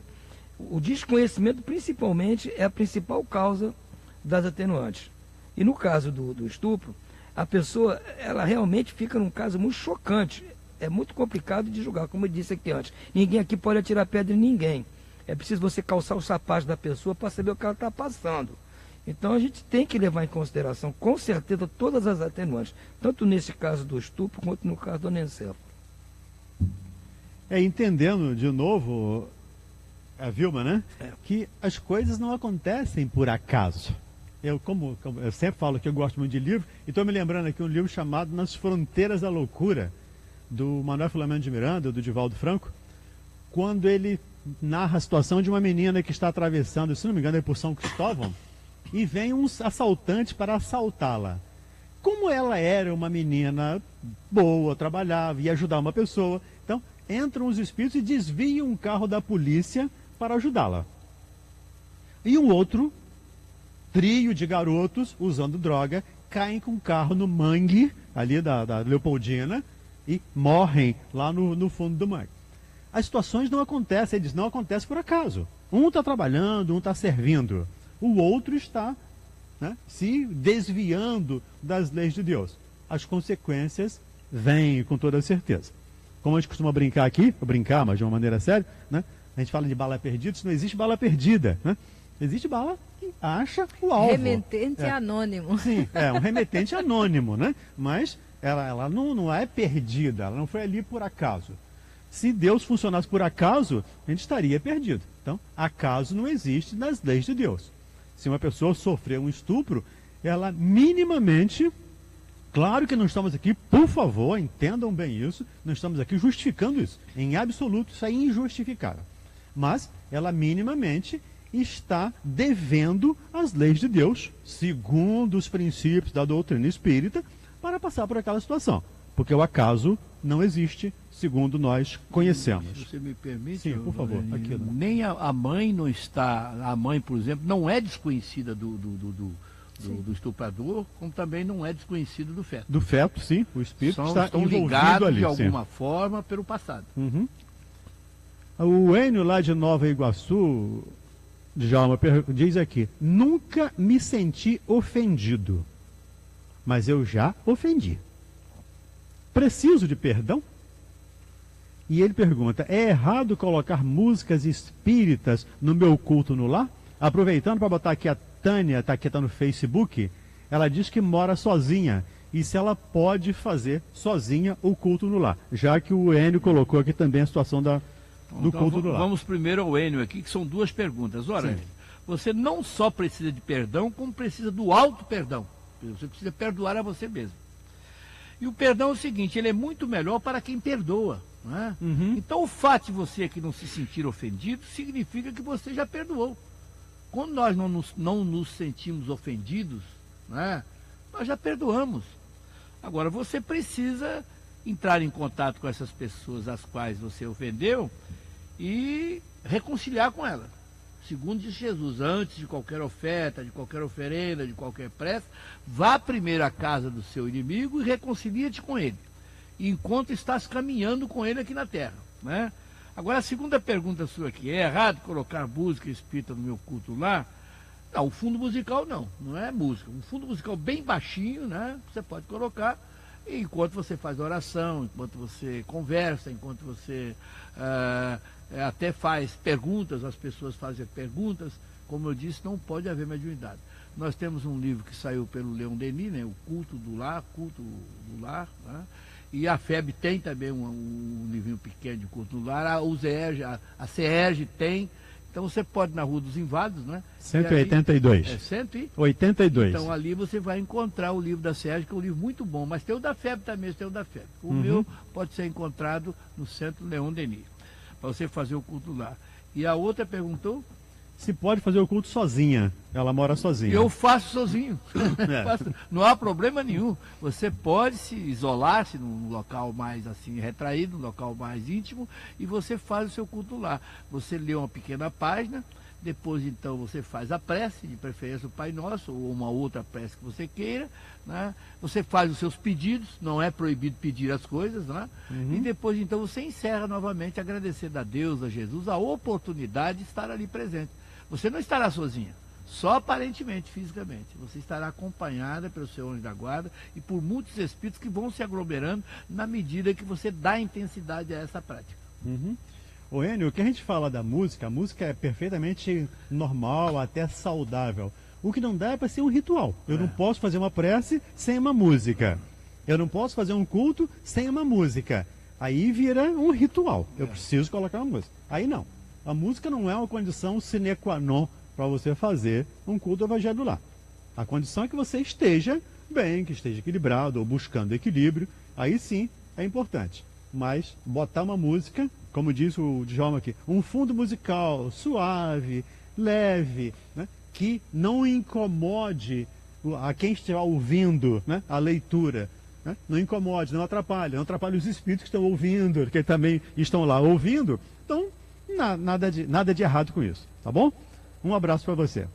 o desconhecimento principalmente é a principal causa das atenuantes. E no caso do estupro, a pessoa, ela realmente fica num caso muito chocante. É muito complicado de julgar, como eu disse aqui antes. Ninguém aqui pode atirar pedra em ninguém. É preciso você calçar os sapatos da pessoa para saber o que ela está passando. Então a gente tem que levar em consideração, com certeza, todas as atenuantes, tanto nesse caso do estupro, quanto no caso do anencéfalo. Entendendo de novo, a Vilma, né? Que as coisas não acontecem por acaso. Como eu sempre falo que eu gosto muito de livro, e estou me lembrando aqui um livro chamado Nas Fronteiras da Loucura, do Manuel Filomeno de Miranda, do Divaldo Franco, quando ele narra a situação de uma menina que está atravessando, se não me engano, é por São Cristóvão, e vem um assaltante para assaltá-la. Como ela era uma menina boa, trabalhava, ia ajudar uma pessoa, então entram os espíritos e desviam um carro da polícia para ajudá-la. E um outro trio de garotos, usando droga, caem com o carro no mangue, ali da Leopoldina, e morrem lá no fundo do mangue. As situações não acontecem, eles não acontecem por acaso. Um está trabalhando, um está servindo. O outro está, né, se desviando das leis de Deus. As consequências vêm com toda certeza. Como a gente costuma brincar aqui, mas de uma maneira séria, né? A gente fala de bala perdida, isso não existe bala perdida, né? Existe bala que acha o alvo. Remetente anônimo. Sim, um remetente anônimo, né? Mas ela não é perdida, ela não foi ali por acaso. Se Deus funcionasse por acaso, a gente estaria perdido. Então, acaso não existe nas leis de Deus. Se uma pessoa sofrer um estupro, ela minimamente... Claro que não estamos aqui, por favor, entendam bem isso, não estamos aqui justificando isso. Em absoluto, isso é injustificável. Mas ela minimamente está devendo as leis de Deus, segundo os princípios da doutrina espírita, para passar por aquela situação. Porque o acaso não existe, segundo nós conhecemos. Se você me permite, sim, por favor, aqui, nem a mãe não está, a mãe, por exemplo, não é desconhecida do estuprador, como também não é desconhecido do feto. Do feto, sim, o espírito está estão envolvido ligados ali, de alguma sim. forma pelo passado. Uhum. O Enio lá de Nova Iguaçu, Djalma, diz aqui: nunca me senti ofendido, mas eu já ofendi. Preciso de perdão? E ele pergunta: é errado colocar músicas espíritas no meu culto no lar? Aproveitando para botar aqui a Tânia, está no Facebook, ela diz que mora sozinha. E se ela pode fazer sozinha o culto no lar. Já que o Enio colocou aqui também a situação do culto no lar. Vamos primeiro ao Enio aqui, que são duas perguntas. Ora, Enio, você não só precisa de perdão, como precisa do auto-perdão. Você precisa perdoar a você mesmo. E o perdão é o seguinte, ele é muito melhor para quem perdoa. Não é? Então o fato de você aqui não se sentir ofendido, significa que você já perdoou. Quando nós não nos sentimos ofendidos, né, nós já perdoamos. Agora, você precisa entrar em contato com essas pessoas às quais você ofendeu e reconciliar com elas. Segundo diz Jesus, antes de qualquer oferta, de qualquer oferenda, de qualquer prece, vá primeiro à casa do seu inimigo e reconcilia-te com ele, enquanto estás caminhando com ele aqui na terra, né? Agora, a segunda pergunta sua aqui: é errado colocar música espírita no meu culto lá? Não, o fundo musical não é música. Um fundo musical bem baixinho, né? Você pode colocar enquanto você faz oração, enquanto você conversa, enquanto você até faz perguntas, as pessoas fazem perguntas. Como eu disse, não pode haver mediunidade. Nós temos um livro que saiu pelo Leon Denis, né? O Culto do Lar, né? E a FEB tem também um livrinho pequeno de culto do lar, a CERJ tem. Então você pode ir na Rua dos Inválidos, né? 182. Ali, 182. Então ali você vai encontrar o livro da CERJ, que é um livro muito bom, mas tem o da FEB também, tem o da FEB. O meu pode ser encontrado no Centro Leon Denis, para você fazer o culto lá. E a outra perguntou? Se pode fazer o culto sozinha. Ela mora sozinha. Eu faço sozinho. Não há problema nenhum. Você pode se isolar-se num local mais assim retraído, num local mais íntimo, e você faz o seu culto lá. Você lê uma pequena página, depois então você faz a prece, de preferência o Pai Nosso, ou uma outra prece que você queira, né? Você faz os seus pedidos, não é proibido pedir as coisas, né? E depois então você encerra novamente, agradecendo a Deus, a Jesus, a oportunidade de estar ali presente. Você não estará sozinha, só aparentemente, fisicamente. Você estará acompanhada pelo seu anjo da guarda e por muitos espíritos que vão se aglomerando na medida que você dá intensidade a essa prática. Ô Enio, o que a gente fala da música, a música é perfeitamente normal, até saudável. O que não dá é para ser um ritual. Eu não posso fazer uma prece sem uma música. Eu não posso fazer um culto sem uma música. Aí vira um ritual. Eu preciso colocar uma música. Aí não. A música não é uma condição sine qua non para você fazer um culto ao Evangelho do Lar. A condição é que você esteja bem, que esteja equilibrado ou buscando equilíbrio. Aí sim é importante. Mas botar uma música, como diz o Djalma aqui, um fundo musical suave, leve, né, que não incomode a quem estiver ouvindo, né, a leitura. Né, não incomode, não atrapalhe os espíritos que estão ouvindo, que também estão lá ouvindo. Então, nada de errado com isso, tá bom? Um abraço para você.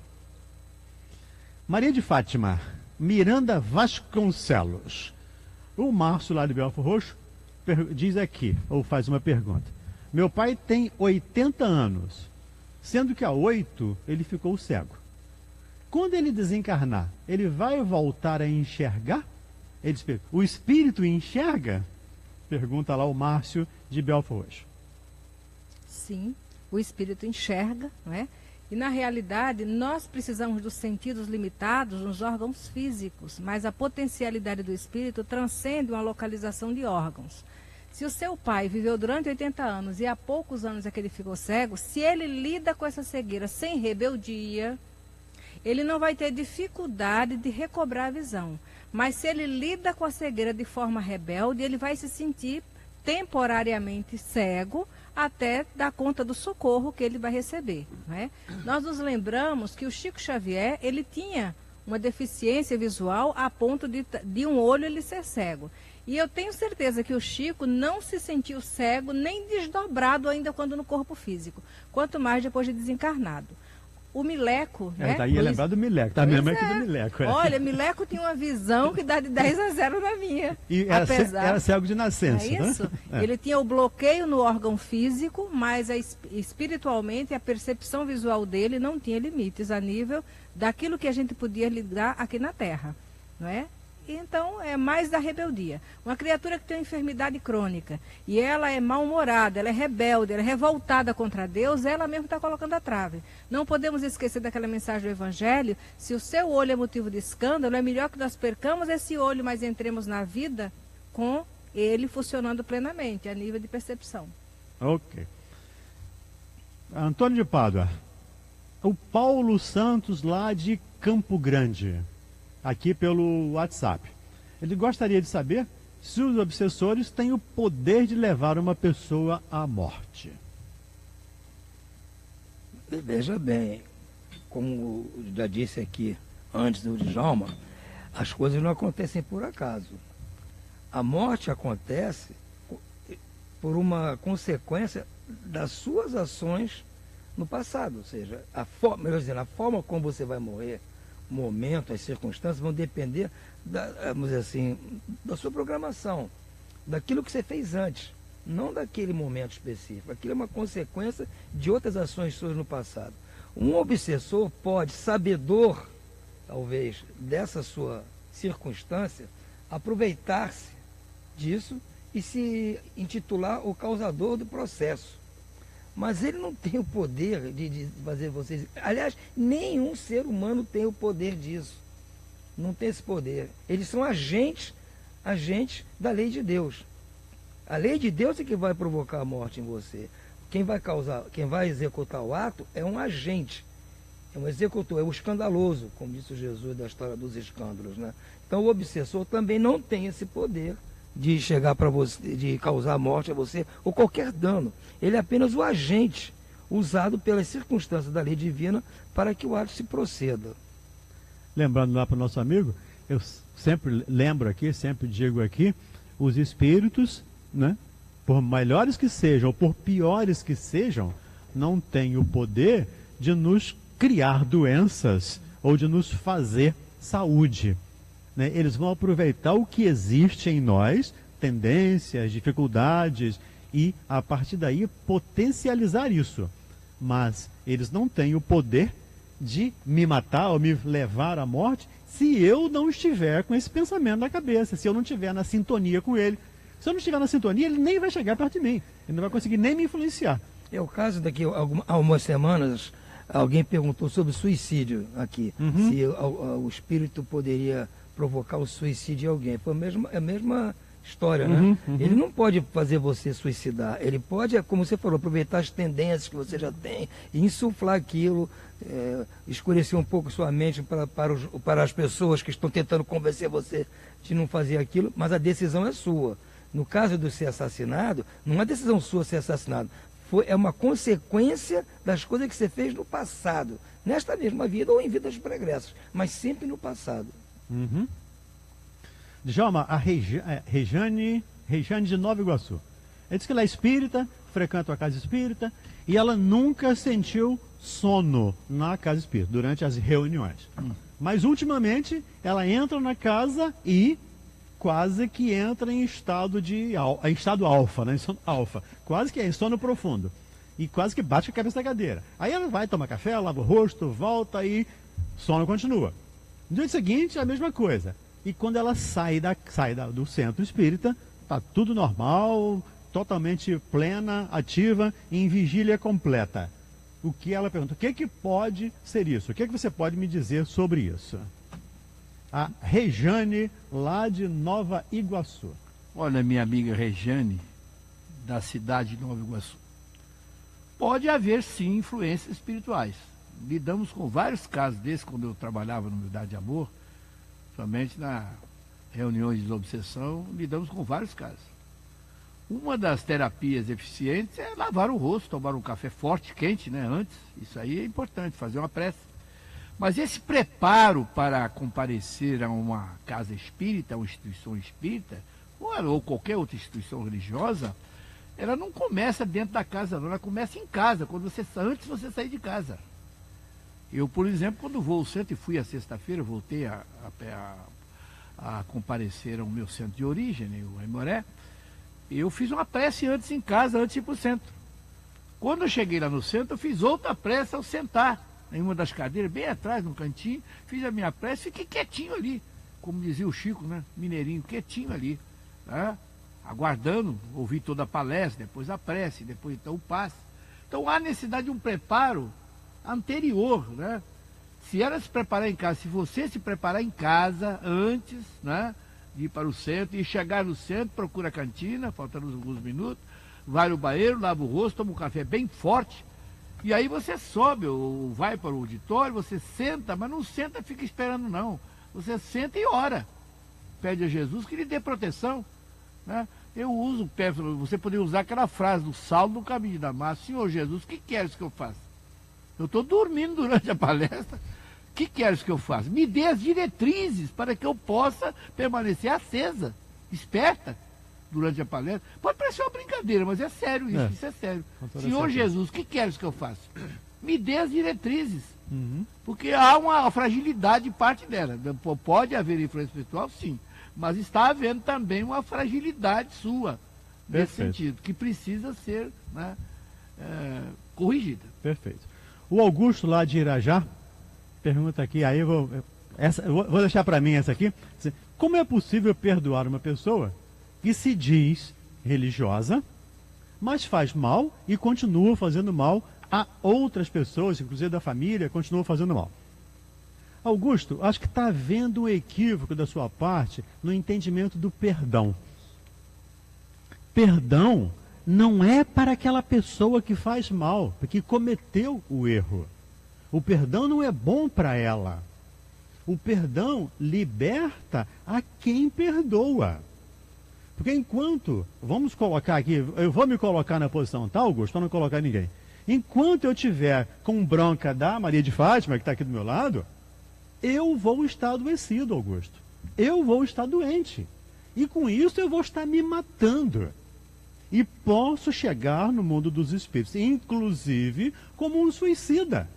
Maria de Fátima Miranda Vasconcelos. O Márcio, lá de Belfort Roxo, diz aqui, ou faz uma pergunta. Meu pai tem 80 anos, sendo que há 8 ele ficou cego. Quando ele desencarnar, ele vai voltar a enxergar? Ele diz, o espírito enxerga? Pergunta lá o Márcio de Belfort Roxo. Sim, o espírito enxerga, não é? E na realidade nós precisamos dos sentidos limitados nos órgãos físicos, mas a potencialidade do espírito transcende uma localização de órgãos. Se o seu pai viveu durante 80 anos e há poucos anos é que ele ficou cego, se ele lida com essa cegueira sem rebeldia, ele não vai ter dificuldade de recobrar a visão. Mas se ele lida com a cegueira de forma rebelde, ele vai se sentir temporariamente cego até dar conta do socorro que ele vai receber, né? Nós nos lembramos que o Chico Xavier, ele tinha uma deficiência visual a ponto de um olho ele ser cego. E eu tenho certeza que o Chico não se sentiu cego nem desdobrado ainda quando no corpo físico, quanto mais depois de desencarnado. O Mileco, né? Daí ia lembrar do Mileco, tá mesmo aqui do Mileco. Olha, Mileco tinha uma visão que dá de 10-0 na minha. E era cego de nascença, é isso? Né? Ele tinha o bloqueio no órgão físico, mas espiritualmente a percepção visual dele não tinha limites a nível daquilo que a gente podia lidar aqui na Terra, não é? Então, é mais da rebeldia. Uma criatura que tem uma enfermidade crônica e ela é mal-humorada, ela é rebelde, ela é revoltada contra Deus, ela mesmo está colocando a trave. Não podemos esquecer daquela mensagem do Evangelho: se o seu olho é motivo de escândalo, é melhor que nós percamos esse olho, mas entremos na vida com ele funcionando plenamente, a nível de percepção. Ok. Antônio de Pádua. O Paulo Santos, lá de Campo Grande, aqui pelo WhatsApp. Ele gostaria de saber se os obsessores têm o poder de levar uma pessoa à morte. Veja bem, como já disse aqui antes do Djalma, as coisas não acontecem por acaso. A morte acontece por uma consequência das suas ações no passado. Ou seja, a forma como você vai morrer, o momento, as circunstâncias vão depender vamos dizer assim, da sua programação, daquilo que você fez antes, não daquele momento específico. Aquilo é uma consequência de outras ações suas no passado. Um obsessor pode, sabedor, talvez, dessa sua circunstância, aproveitar-se disso e se intitular o causador do processo. Mas ele não tem o poder de fazer vocês... Aliás, nenhum ser humano tem o poder disso. Não tem esse poder. Eles são agentes da lei de Deus. A lei de Deus é que vai provocar a morte em você. Quem vai executar o ato é um agente. É um executor, é o escandaloso, como disse o Jesus da história dos escândalos, né? Então o obsessor também não tem esse poder de chegar para você, de causar morte a você ou qualquer dano. Ele é apenas o agente usado pelas circunstâncias da lei divina para que o ato se proceda. Lembrando lá para o nosso amigo, eu sempre lembro aqui, sempre digo aqui, os espíritos, né, por melhores que sejam ou por piores que sejam, não têm o poder de nos criar doenças ou de nos fazer saúde. Né? Eles vão aproveitar o que existe em nós, tendências, dificuldades, e a partir daí potencializar isso. Mas eles não têm o poder de me matar ou me levar à morte se eu não estiver com esse pensamento na cabeça, se eu não estiver na sintonia com ele. Se eu não estiver na sintonia, ele nem vai chegar perto de mim, ele não vai conseguir nem me influenciar. É o caso daqui, há algumas semanas, alguém perguntou sobre suicídio aqui, se o espírito poderia provocar o suicídio em alguém. Foi a mesma história, né? Ele não pode fazer você suicidar, ele pode, como você falou, aproveitar as tendências que você já tem e insuflar aquilo, escurecer um pouco sua mente para as pessoas que estão tentando convencer você de não fazer aquilo, mas a decisão é sua. No caso de ser assassinado, não é decisão sua ser assassinado, é uma consequência das coisas que você fez no passado, nesta mesma vida ou em vidas pregressas, mas sempre no passado. Djalma, a Rejane de Nova Iguaçu. Ela disse que ela é espírita, frequenta a casa espírita, e ela nunca sentiu sono na casa espírita, durante as reuniões. Mas ultimamente ela entra na casa e quase que entra em estado alfa, né? Em sono alfa, quase que é em sono profundo. E quase que bate a cabeça da cadeira. Aí ela vai tomar café, lava o rosto, volta e sono continua. No dia seguinte, a mesma coisa. E quando ela sai do centro espírita, está tudo normal, totalmente plena, ativa, em vigília completa. O que ela pergunta, o que pode ser isso? O que você pode me dizer sobre isso? A Rejane, lá de Nova Iguaçu. Olha, minha amiga Rejane, da cidade de Nova Iguaçu. Pode haver, sim, influências espirituais. Lidamos com vários casos desses quando eu trabalhava no Humildade e Amor, somente na reuniões de desobsessão, lidamos com vários casos. Uma das terapias eficientes é lavar o rosto, tomar um café forte, quente, né, antes. Isso aí é importante, fazer uma prece. Mas esse preparo para comparecer a uma casa espírita, uma instituição espírita, ou qualquer outra instituição religiosa, ela não começa dentro da casa, não. Ela começa em casa, antes de você sair de casa. Eu, por exemplo, quando vou ao centro, e fui a sexta-feira, voltei a comparecer ao meu centro de origem, né, o Aimoré, eu fiz uma prece antes em casa, antes de ir para o centro. Quando eu cheguei lá no centro, eu fiz outra prece ao sentar em uma das cadeiras, bem atrás, no cantinho, fiz a minha prece e fiquei quietinho ali, como dizia o Chico, né, mineirinho, quietinho ali, né, aguardando, ouvir toda a palestra, depois a prece, depois então o passe. Então há necessidade de um preparo anterior, né? Se ela se preparar em casa, se você se preparar em casa antes, né, de ir para o centro, e chegar no centro, procura a cantina, faltando alguns minutos, vai no banheiro, lava o rosto, toma um café bem forte, e aí você sobe, ou vai para o auditório, você senta, mas não senta e fica esperando não. Você senta e ora. Pede a Jesus que lhe dê proteção, né? Eu uso, você poderia usar aquela frase do Saulo no caminho de Damasco: Senhor Jesus, o que queres que eu faça? Eu estou dormindo durante a palestra. O que queres que eu faça? Me dê as diretrizes para que eu possa permanecer acesa, esperta, durante a palestra. Pode parecer uma brincadeira, mas é sério isso, isso é sério. Senhor Jesus, o que queres que eu faça? Me dê as diretrizes. Porque há uma fragilidade de parte dela. Pode haver influência espiritual, sim. Mas está havendo também uma fragilidade sua, nesse sentido, que precisa ser, né, corrigida. Perfeito. O Augusto, lá de Irajá, pergunta aqui, aí eu vou deixar para mim essa aqui. Como é possível perdoar uma pessoa que se diz religiosa, mas faz mal e continua fazendo mal a outras pessoas, inclusive da família, continua fazendo mal? Augusto, acho que está havendo um equívoco da sua parte no entendimento do perdão. Perdão não é para aquela pessoa que faz mal, que cometeu o erro. O perdão não é bom para ela. O perdão liberta a quem perdoa. Porque enquanto, vamos colocar aqui, eu vou me colocar na posição, tá, Augusto, para não colocar ninguém. Enquanto eu tiver com bronca da Maria de Fátima, que está aqui do meu lado, eu vou estar adoecido, Augusto. Eu vou estar doente. E com isso eu vou estar me matando. E posso chegar no mundo dos espíritos, inclusive como um suicida.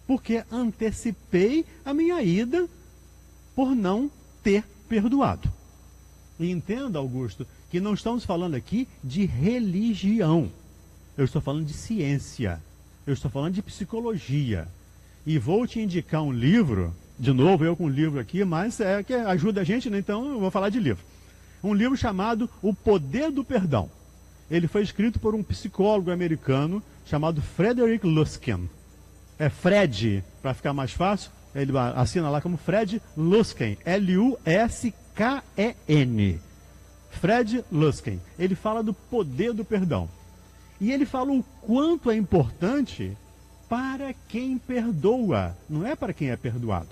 Porque antecipei a minha ida por não ter perdoado. E entenda, Augusto, que não estamos falando aqui de religião. Eu estou falando de ciência. Eu estou falando de psicologia. E vou te indicar um livro, de novo eu com um livro aqui, mas é que ajuda a gente, né? Então eu vou falar de livro. Um livro chamado O Poder do Perdão. Ele foi escrito por um psicólogo americano chamado Frederick Luskin. É Fred, para ficar mais fácil, ele assina lá como Fred Luskin, L-U-S-K-E-N. Fred Luskin. Ele fala do poder do perdão. E ele fala o quanto é importante para quem perdoa, não é para quem é perdoado.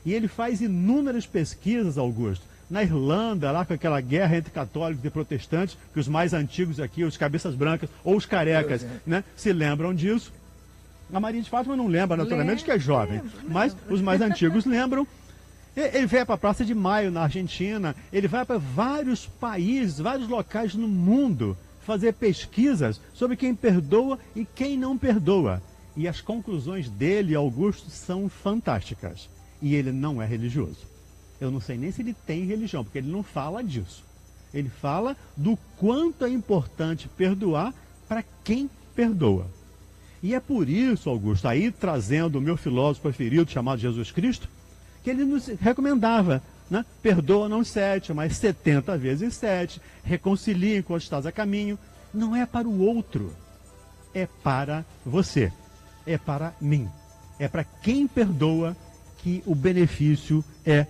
E ele faz inúmeras pesquisas, Augusto, na Irlanda, lá com aquela guerra entre católicos e protestantes, que os mais antigos aqui, os cabeças brancas ou os carecas, né, se lembram disso. A Maria de Fátima não lembra, naturalmente, que é jovem, mas os mais antigos lembram. Ele vai para a Praça de Maio, na Argentina, ele vai para vários países, vários locais no mundo, fazer pesquisas sobre quem perdoa e quem não perdoa. E as conclusões dele, Augusto, são fantásticas. e ele não é religioso. Eu não sei nem se ele tem religião, porque ele não fala disso. Ele fala do quanto é importante perdoar para quem perdoa. E é por isso, Augusto, aí trazendo o meu filósofo preferido, chamado Jesus Cristo, que ele nos recomendava, né? Perdoa não 7, mas 70 vezes 7, reconcilia enquanto estás a caminho. Não é para o outro, é para você, é para mim. É para quem perdoa que o benefício é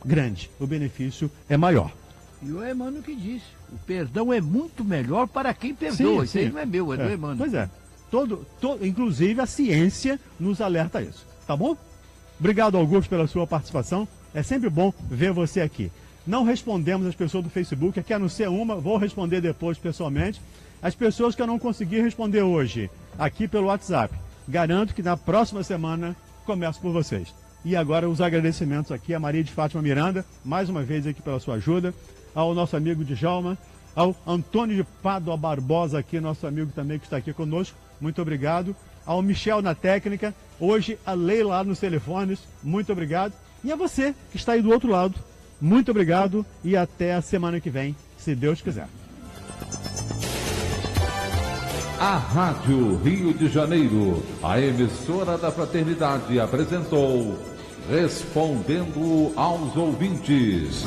grande, o benefício é maior. E o Emmanuel que disse, o perdão é muito melhor para quem perdoa. Isso aí não é meu, é do Emmanuel. Pois é. Inclusive a ciência nos alerta a isso. Tá bom? Obrigado, Augusto, pela sua participação. É sempre bom ver você aqui. Não respondemos as pessoas do Facebook, aqui a não ser uma, vou responder depois pessoalmente. As pessoas que eu não consegui responder hoje, aqui pelo WhatsApp, garanto que na próxima semana começo por vocês. E agora os agradecimentos aqui a Maria de Fátima Miranda, mais uma vez aqui pela sua ajuda, ao nosso amigo Djalma, ao Antônio de Pádua Barbosa aqui, nosso amigo também que está aqui conosco, muito obrigado. Ao Michel na técnica, hoje a Leila lá nos telefones, muito obrigado. E a você que está aí do outro lado, muito obrigado e até a semana que vem, se Deus quiser. A Rádio Rio de Janeiro, a emissora da Fraternidade, apresentou Respondendo aos Ouvintes.